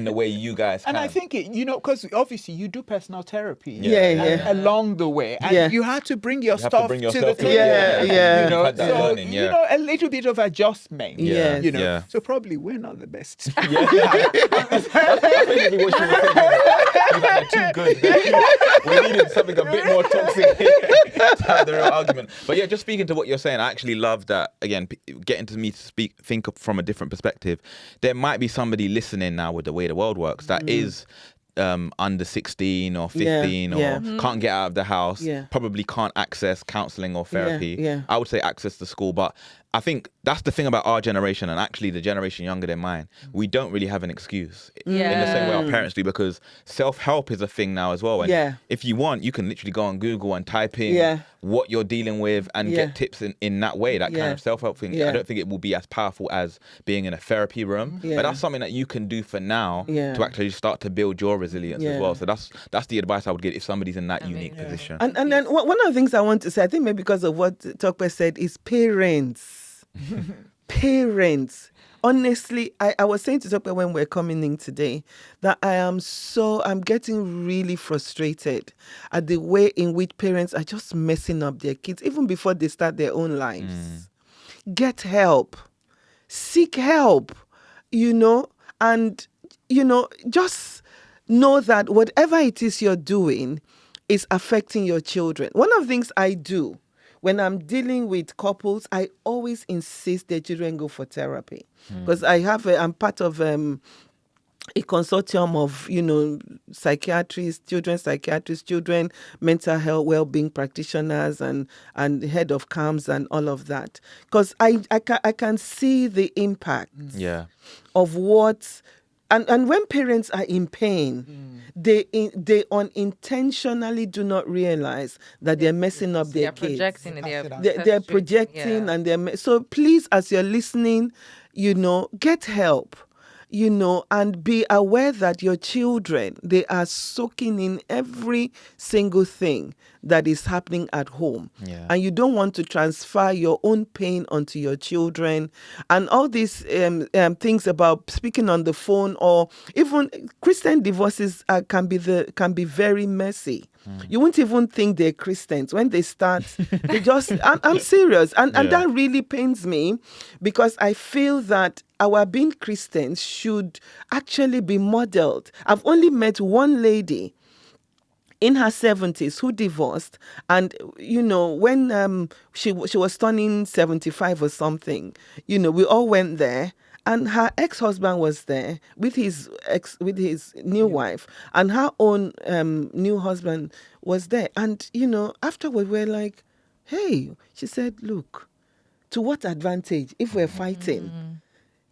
the way you guys can. And I think because obviously you do personal therapy Yeah. along the way, and Yeah. you had to bring your You have to stuff bring to yourself the to table. it. Yeah. You've had that So learning, yeah. a little bit of adjustment. Yeah. Yeah. So probably we're not the best. That's basically what she was saying. You guys are too good. We needed something a bit more toxic to have the real argument. But yeah, just speaking to what you're saying, I actually love that, again, getting to me to think from a different perspective. There might be somebody listening now with the way the world works that is under 16 or 15 or can't get out of the house, probably can't access counselling or therapy. Yeah. I would say access to school, but I think that's the thing about our generation, and actually the generation younger than mine. We don't really have an excuse in the same way our parents do, because self-help is a thing now as well. And if you want, you can literally go on Google and type in what you're dealing with and get tips in that way, that kind of self-help thing. I don't think it will be as powerful as being in a therapy room, but that's something that you can do for now to actually start to build your resilience as well. So that's the advice I would give if somebody's in that unique position. And then one of the things I want to say, I think maybe because of what Tokwe said, is parents. Parents. Honestly, I was saying to Tokwe when we're coming in today that I'm getting really frustrated at the way in which parents are just messing up their kids even before they start their own lives. Get help. Seek help, and, just know that whatever it is you're doing, is affecting your children. One of the things I do when I'm dealing with couples, I always insist their children go for therapy, because I'm part of a consortium of, psychiatrists, children mental health well-being practitioners, and head of CAMS and all of that. Because I can see the impact of what. And when parents are in pain, they unintentionally do not realize that they're messing up their kids. They're projecting, and so please, as you're listening, get help. And be aware that your children, they are soaking in every single thing that is happening at home. Yeah. And you don't want to transfer your own pain onto your children. And all these things about speaking on the phone, or even Christian divorces can be very messy. You won't even think they're Christians. When they start, they just, I'm serious. And that really pains me, because I feel that our being Christians should actually be modeled. I've only met one lady in her 70s who divorced, and when she was turning 75 or something, we all went there. And her ex-husband was there with his new wife, and her own new husband was there. And, afterward, we're like, hey, she said, look, to what advantage if we're fighting?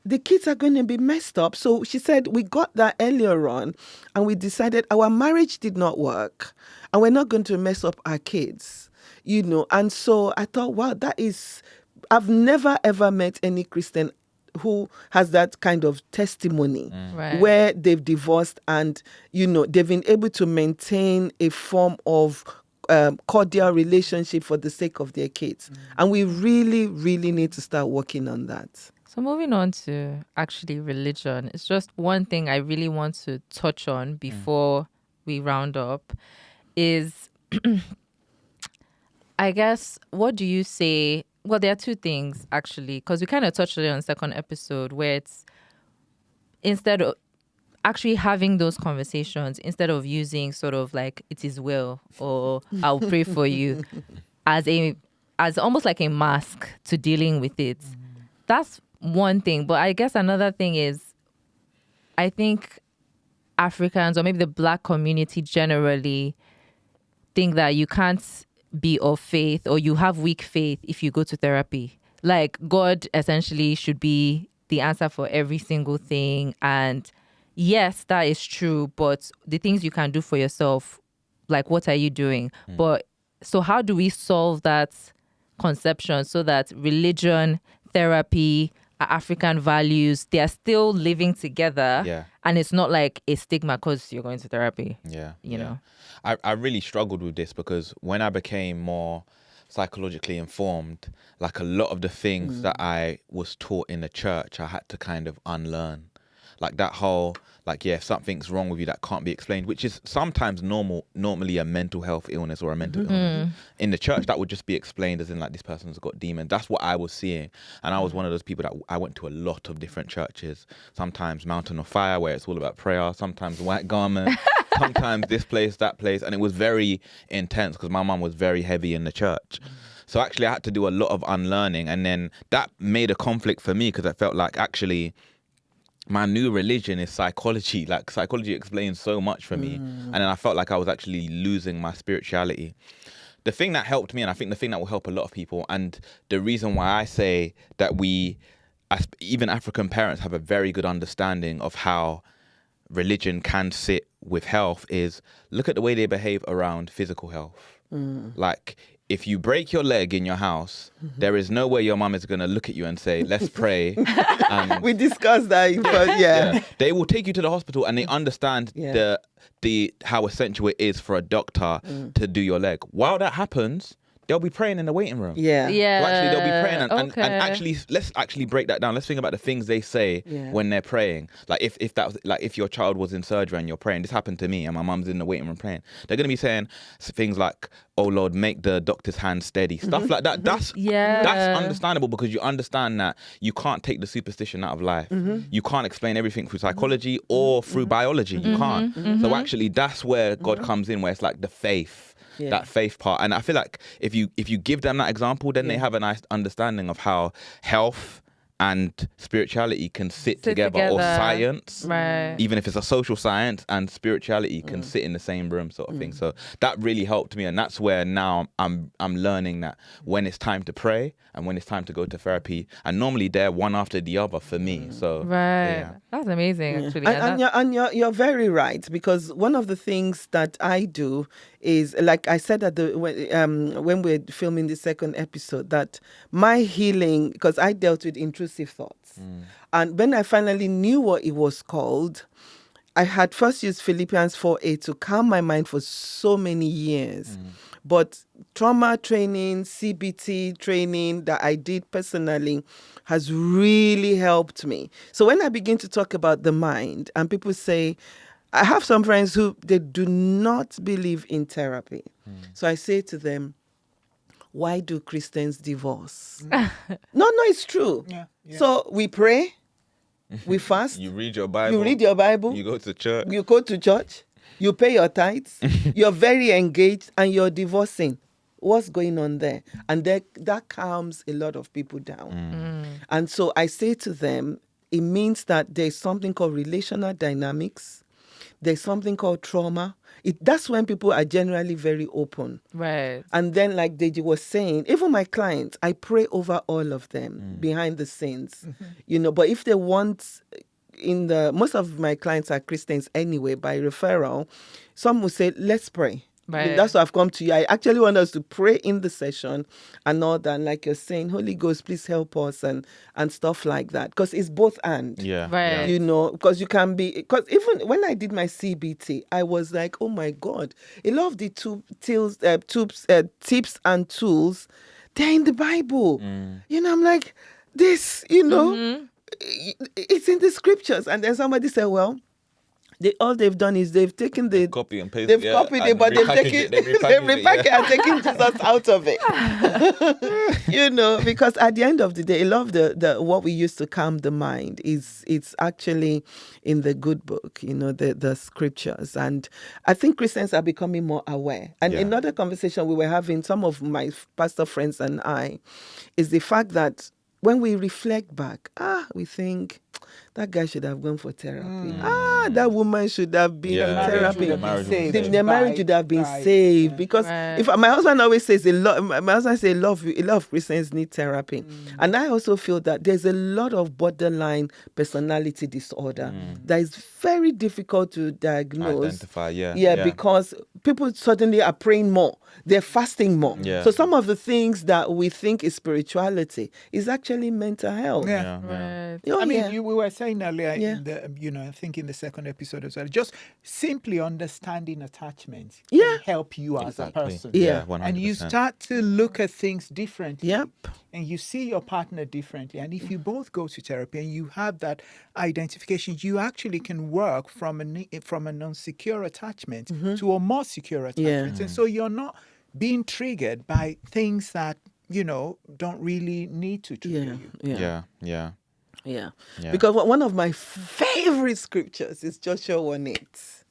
The kids are going to be messed up. So she said, we got that earlier on, and we decided our marriage did not work, and we're not going to mess up our kids, And so I thought, wow, I've never, ever met any Christian who has that kind of testimony where they've divorced and, they've been able to maintain a form of cordial relationship for the sake of their kids. And we really, really need to start working on that. So moving on to actually religion, it's just one thing I really want to touch on before we round up is, I guess, what do you say? Well, there are two things, actually, because we kind of touched on it on the second episode, where it's instead of actually having those conversations, instead of using sort of like, it is well, or I'll pray for you, as almost like a mask to dealing with it. That's one thing. But I guess another thing is, I think Africans, or maybe the Black community generally, think that you can't be of faith, or you have weak faith if you go to therapy. Like, God essentially should be the answer for every single thing. And yes, that is true, but the things you can do for yourself, like, what are you doing? But so how do we solve that conception so that religion, therapy, African values, they are still living together, and it's not like a stigma because you're going to therapy? You know, I really struggled with this, because when I became more psychologically informed, like, a lot of the things that I was taught in the church, I had to kind of unlearn. Like that whole, like, if something's wrong with you that can't be explained, which is sometimes normally a mental health illness or a mental illness. In the church, that would just be explained as in, like, this person's got demons. That's what I was seeing. And I was one of those people that I went to a lot of different churches. Sometimes Mountain of Fire, where it's all about prayer. Sometimes White Garment. Sometimes this place, that place. And it was very intense, because my mum was very heavy in the church. So actually I had to do a lot of unlearning. And then that made a conflict for me, because I felt like, actually, my new religion is psychology. Like, psychology explains so much for me. And then I felt like I was actually losing my spirituality. The thing that helped me, and I think the thing that will help a lot of people, and the reason why I say that even African parents have a very good understanding of how religion can sit with health, is look at the way they behave around physical health. Like, if you break your leg in your house, there is no way your mum is going to look at you and say, let's pray. We discussed that, but They will take you to the hospital, and they understand how essential it is for a doctor to do your leg. While that happens, they'll be praying in the waiting room. Yeah. Yeah. So actually, they'll be praying, and okay. actually, let's actually break that down. Let's think about the things they say when they're praying. Like if that was like if your child was in surgery and you're praying. This happened to me, and my mum's in the waiting room praying. They're gonna be saying things like, "Oh Lord, make the doctor's hand steady," stuff like that. That's understandable because you understand that you can't take the superstition out of life. You can't explain everything through psychology or through biology. You can't. So actually, that's where God comes in, where it's like the faith. That faith part. And I feel like if you give them that example, then they have a nice understanding of how health and spirituality can sit together, or science, right. even if it's a social science, and spirituality can sit in the same room, sort of thing. So that really helped me, and that's where now I'm learning that when it's time to pray and when it's time to go to therapy, and normally they're one after the other for me. So That's amazing, actually. And you're very right, because one of the things that I do is, like I said when we're filming the second episode, that my healing, because I dealt with intrusive thoughts, and when I finally knew what it was called, I had first used Philippians 4:8 to calm my mind for so many years. But trauma training, CBT training that I did personally has really helped me. So when I begin to talk about the mind, and people say, I have some friends who they do not believe in therapy. So I say to them, why do Christians divorce? No, it's true. Yeah. So we pray, we fast. You read your Bible. You read your Bible. You go to church. You go to church. You pay your tithes. You're very engaged, and you're divorcing. What's going on there? And that calms a lot of people down. And so I say to them, it means that there's something called relational dynamics. There's something called trauma. That's when people are generally very open. Right. And then, like Deji was saying, even my clients, I pray over all of them behind the scenes. But if they want, most of my clients are Christians anyway, by referral, some will say, let's pray. Right. That's why I've come to you. I actually want us to pray in the session and all that. And like you're saying, Holy Ghost, please help us and stuff like that. Because it's both and. Yeah. Right. Because you can be, because even when I did my CBT, I was like, oh my God, a lot of the tips and tools, they're in the Bible. I'm like, this, it's in the scriptures. And then somebody said, well, all they've done is they've taken the copy and paste. They've copied it, but they've repackaged and taken Jesus out of it. Because at the end of the day, a lot of the what we use to calm the mind it's actually in the good book, the scriptures. And I think Christians are becoming more aware. And another conversation we were having, some of my pastor friends and I, is the fact that when we reflect back, we think that guy should have gone for therapy. That woman should have been in therapy. Their marriage should have been saved. Because if my husband always says a lot of Christians need therapy. And I also feel that there's a lot of borderline personality disorder that is very difficult to diagnose. Identify, because people suddenly are praying more. They're fasting more. Yeah. So some of the things that we think is spirituality is actually mental health. Right. We were saying earlier, I think in the second episode as well, just simply understanding attachment can help you as a person. Yeah. 100%. And you start to look at things differently. Yep. And you see your partner differently. And if you both go to therapy and you have that identification, you actually can work from a non-secure attachment to a more secure attachment. And so you're not being triggered by things that, don't really need to trigger you. Yeah. Because one of my favorite scriptures is Joshua 1:8.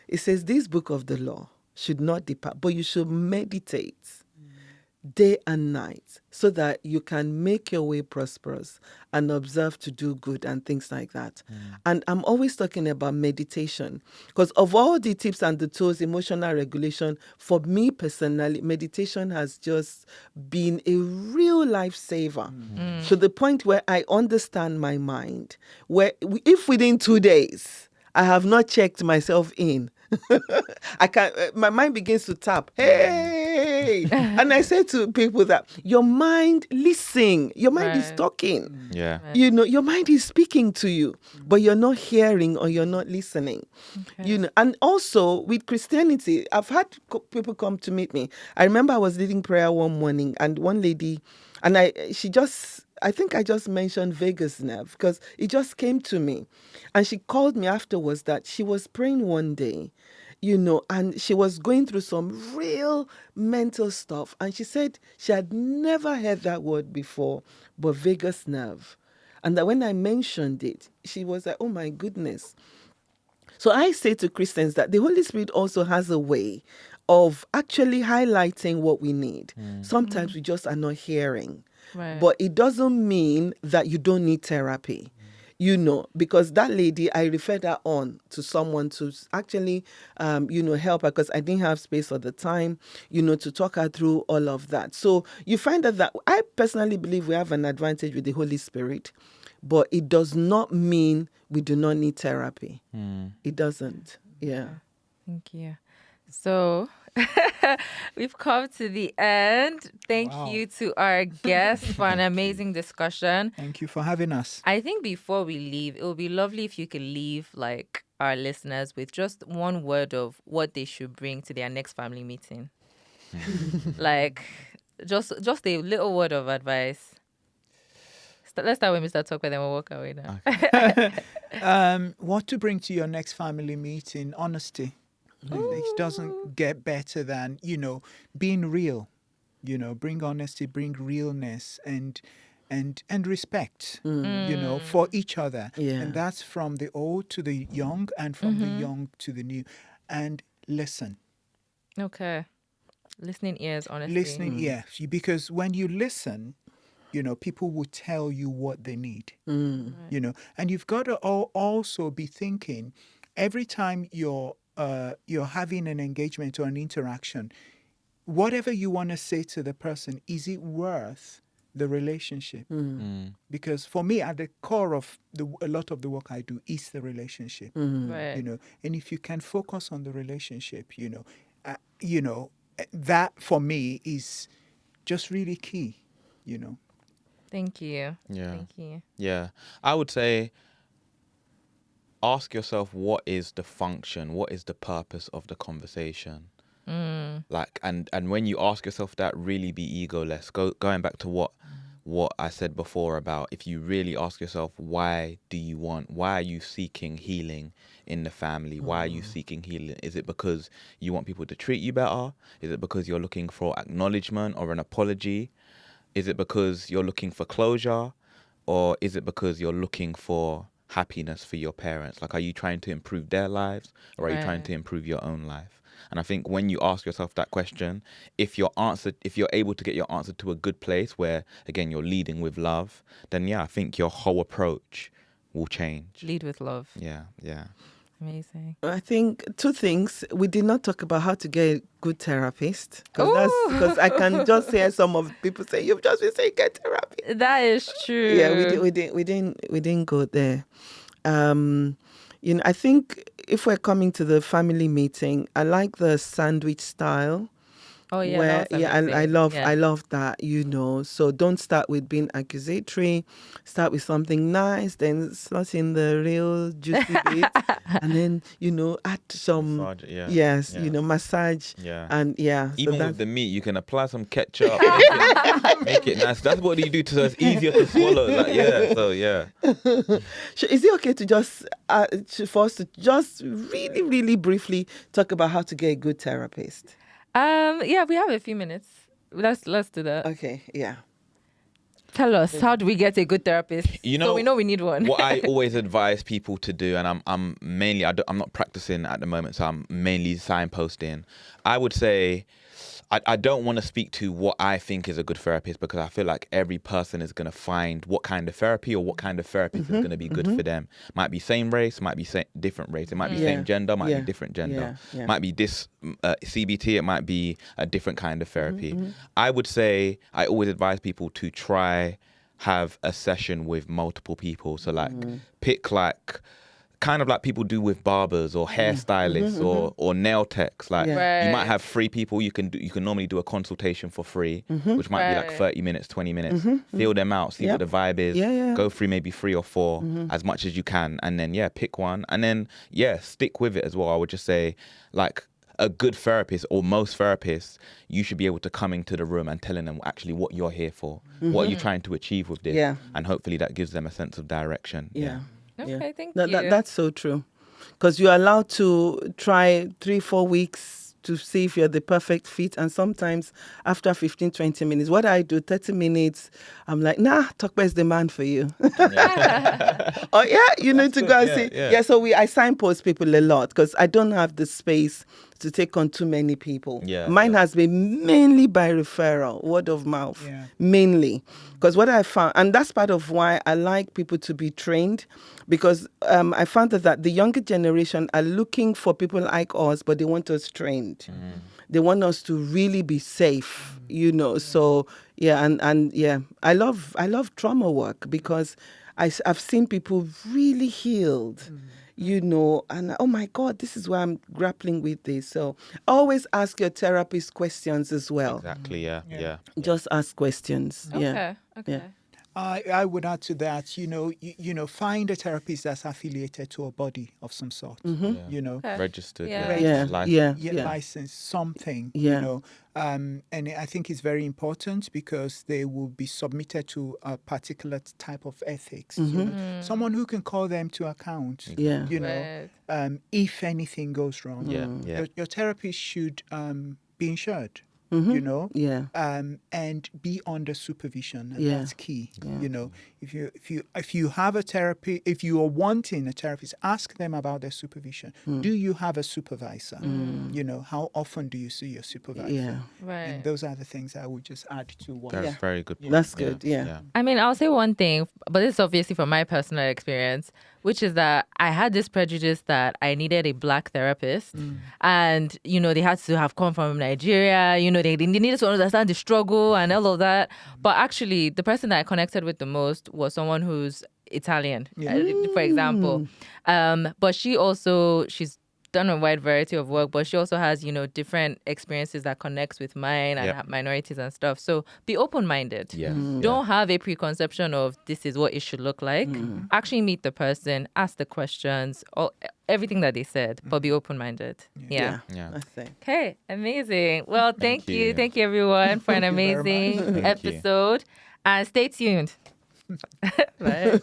It says, this book of the law should not depart, but you should meditate day and night so that you can make your way prosperous and observe to do good and things like that. And I'm always talking about meditation because of all the tips and the tools, emotional regulation, for me personally, meditation has just been a real lifesaver to the point where I understand my mind, where if within 2 days I have not checked myself in, my mind begins to tap. Hey, okay. And I say to people that your mind, listen, your mind is Right. talking. Yeah. You know, your mind is speaking to you, but you're not hearing or you're not listening. Okay. You know, and also with Christianity, I've had people come to meet me. I remember I was leading prayer one morning, and one lady, and I think I just mentioned vagus nerve because it just came to me, and she called me afterwards that she was praying one day, you know, and she was going through some real mental stuff, and she said she had never heard that word before, but vagus nerve. And that when I mentioned it, she was like, oh my goodness. So I say to Christians that the Holy Spirit also has a way of actually highlighting what we need. Sometimes we just are not hearing. Right. But it doesn't mean that you don't need therapy. You know, because that lady, I referred her on to someone to actually, help her because I didn't have space at the time, to talk her through all of that. So you find that I personally believe we have an advantage with the Holy Spirit, but it does not mean we do not need therapy. It doesn't. Yeah. Thank you. So we've come to the end. Thank Wow. you to our guests for an amazing discussion. Thank you for having us. I think before we leave, it would be lovely if you could leave like our listeners with just one word of what they should bring to their next family meeting. Like just a little word of advice. Let's start with Mr. Talk, then we'll walk away now. What to bring to your next family meeting? Honesty. It doesn't get better than, being real. Bring honesty, bring realness and respect, for each other. Yeah. And that's from the old to the young and from the young to the new. And listen. Okay. Listening ears, honestly. Listening, yes. Because when you listen, people will tell you what they need, and you've got to also be thinking every time you're having an engagement or an interaction, whatever you want to say to the person, is it worth the relationship? Because for me, at the core of a lot of the work I do is the relationship, Right. and if you can focus on the relationship, that for me is just really key, Thank you. Yeah. Thank you. Yeah. I would say ask yourself what is the function, what is the purpose of the conversation? Like and when you ask yourself that, really be egoless. Going back to what I said before about if you really ask yourself why are you seeking healing in the family? Why are you seeking healing? Is it because you want people to treat you better? Is it because you're looking for acknowledgement or an apology? Is it because you're looking for closure, or is it because you're looking for happiness for your parents? Like, are you trying to improve their lives, or are you trying Right. to improve your own life? And I think when you ask yourself that question, if you're able to get your answer to a good place where, again, you're leading with love, then I think your whole approach will change. Lead with love. Yeah. Amazing. I think two things. We did not talk about how to get a good therapist because I can just hear some of people say you've just been saying get therapy. That is true. Yeah, we didn't go there. I think if we're coming to the family meeting, I like the sandwich style. Oh yeah. Where that was amazing. I love that, So don't start with being accusatory. Start with something nice, then slot in the real juicy bit, and then add some Massage, yeah. yes, Yeah. Massage, Yeah. and Even with the meat, you can apply some ketchup, make it nice. That's what you do so it's easier to swallow. Is it okay to just for us to just really, really briefly talk about how to get a good therapist? Yeah, we have a few minutes. Let's do that. Okay, yeah. Tell us, how do we get a good therapist? So we know we need one. What I always advise people to do, and I'm mainly I'm not practicing at the moment, so I'm mainly signposting. I would say I don't want to speak to what I think is a good therapist, because I feel like every person is going to find what kind of therapy or what kind of therapist is going to be good for them. Might be same race, might be different race. It might be same gender, might be different gender. Yeah. Might be this CBT, it might be a different kind of therapy. I would say I always advise people to try have a session with multiple people. So pick kind of like people do with barbers or hairstylists or nail techs. Like Yeah. you might Right. have free people. You can normally do a consultation for free, which might be like Right. 30 minutes, 20 minutes. Feel them out, see what Yep. the vibe is. Yeah, yeah. Go through maybe 3 or 4 as much as you can, and then pick one, and then stick with it as well. I would just say, like, a good therapist, or most therapists, you should be able to come into the room and telling them actually what you're here for, what are you trying to achieve with this, Yeah. and hopefully that gives them a sense of direction. Yeah. Okay, thank That, you. that's so true. Because you're allowed to try 3-4 weeks to see if you're the perfect fit. And sometimes after 15-20 minutes, what I do, 30 minutes, I'm like, nah, Tokpa is the man for you. Oh, yeah, you need to go and see. yeah. Yeah, so I signpost people a lot because I don't have the space to take on too many people. Yeah, Mine has been mainly by referral, word of mouth, Yeah. mainly. Because what I found, and that's part of why I like people to be trained, because I found that the younger generation are looking for people like us, but they want us trained. They want us to really be safe, you know. So yeah, and yeah, I love trauma work because I've seen people really healed, you know, and oh my God, this is why I'm grappling with this. So always ask your therapist questions as well. Exactly. Yeah. Just ask questions. Yeah. Okay. Yeah. I would add to that, you know, find a therapist that's affiliated to a body of some sort, you know, Okay. Registered. Yeah. Yeah. License. Yeah. license, something, Yeah. you know. And I think it's very important because they will be submitted to a particular type of ethics. You know? Someone who can call them to account, Yeah. you know, Right. if anything goes wrong. Yeah. Your therapist should be insured. You know, Yeah. and be under supervision, and Yeah. that's key. You know, if you have a therapy, if you are wanting a therapist, ask them about their supervision. Do you have a supervisor? You know, how often do you see your supervisor? Yeah. Right. And those are the things I would just add to what. That's Yeah. very good. That's good. Yeah. I mean, I'll say one thing, but this is obviously from my personal experience, which is that I had this prejudice that I needed a black therapist. And, you know, they had to have come from Nigeria, you know, they needed to understand the struggle and all of that. But actually, the person that I connected with the most was someone who's Italian, for example. But she's done a wide variety of work, but she also has, you know, different experiences that connects with mine and minorities and stuff. So be open-minded. Yeah. Don't have a preconception of this is what it should look like. Actually meet the person, ask the questions, or everything that they said, but be open-minded. Yeah. Yeah. That's it. Okay, amazing. Well, thank you. you. Thank you, everyone, for an Thank you very amazing much. Thank you. episode. And stay tuned. Bye.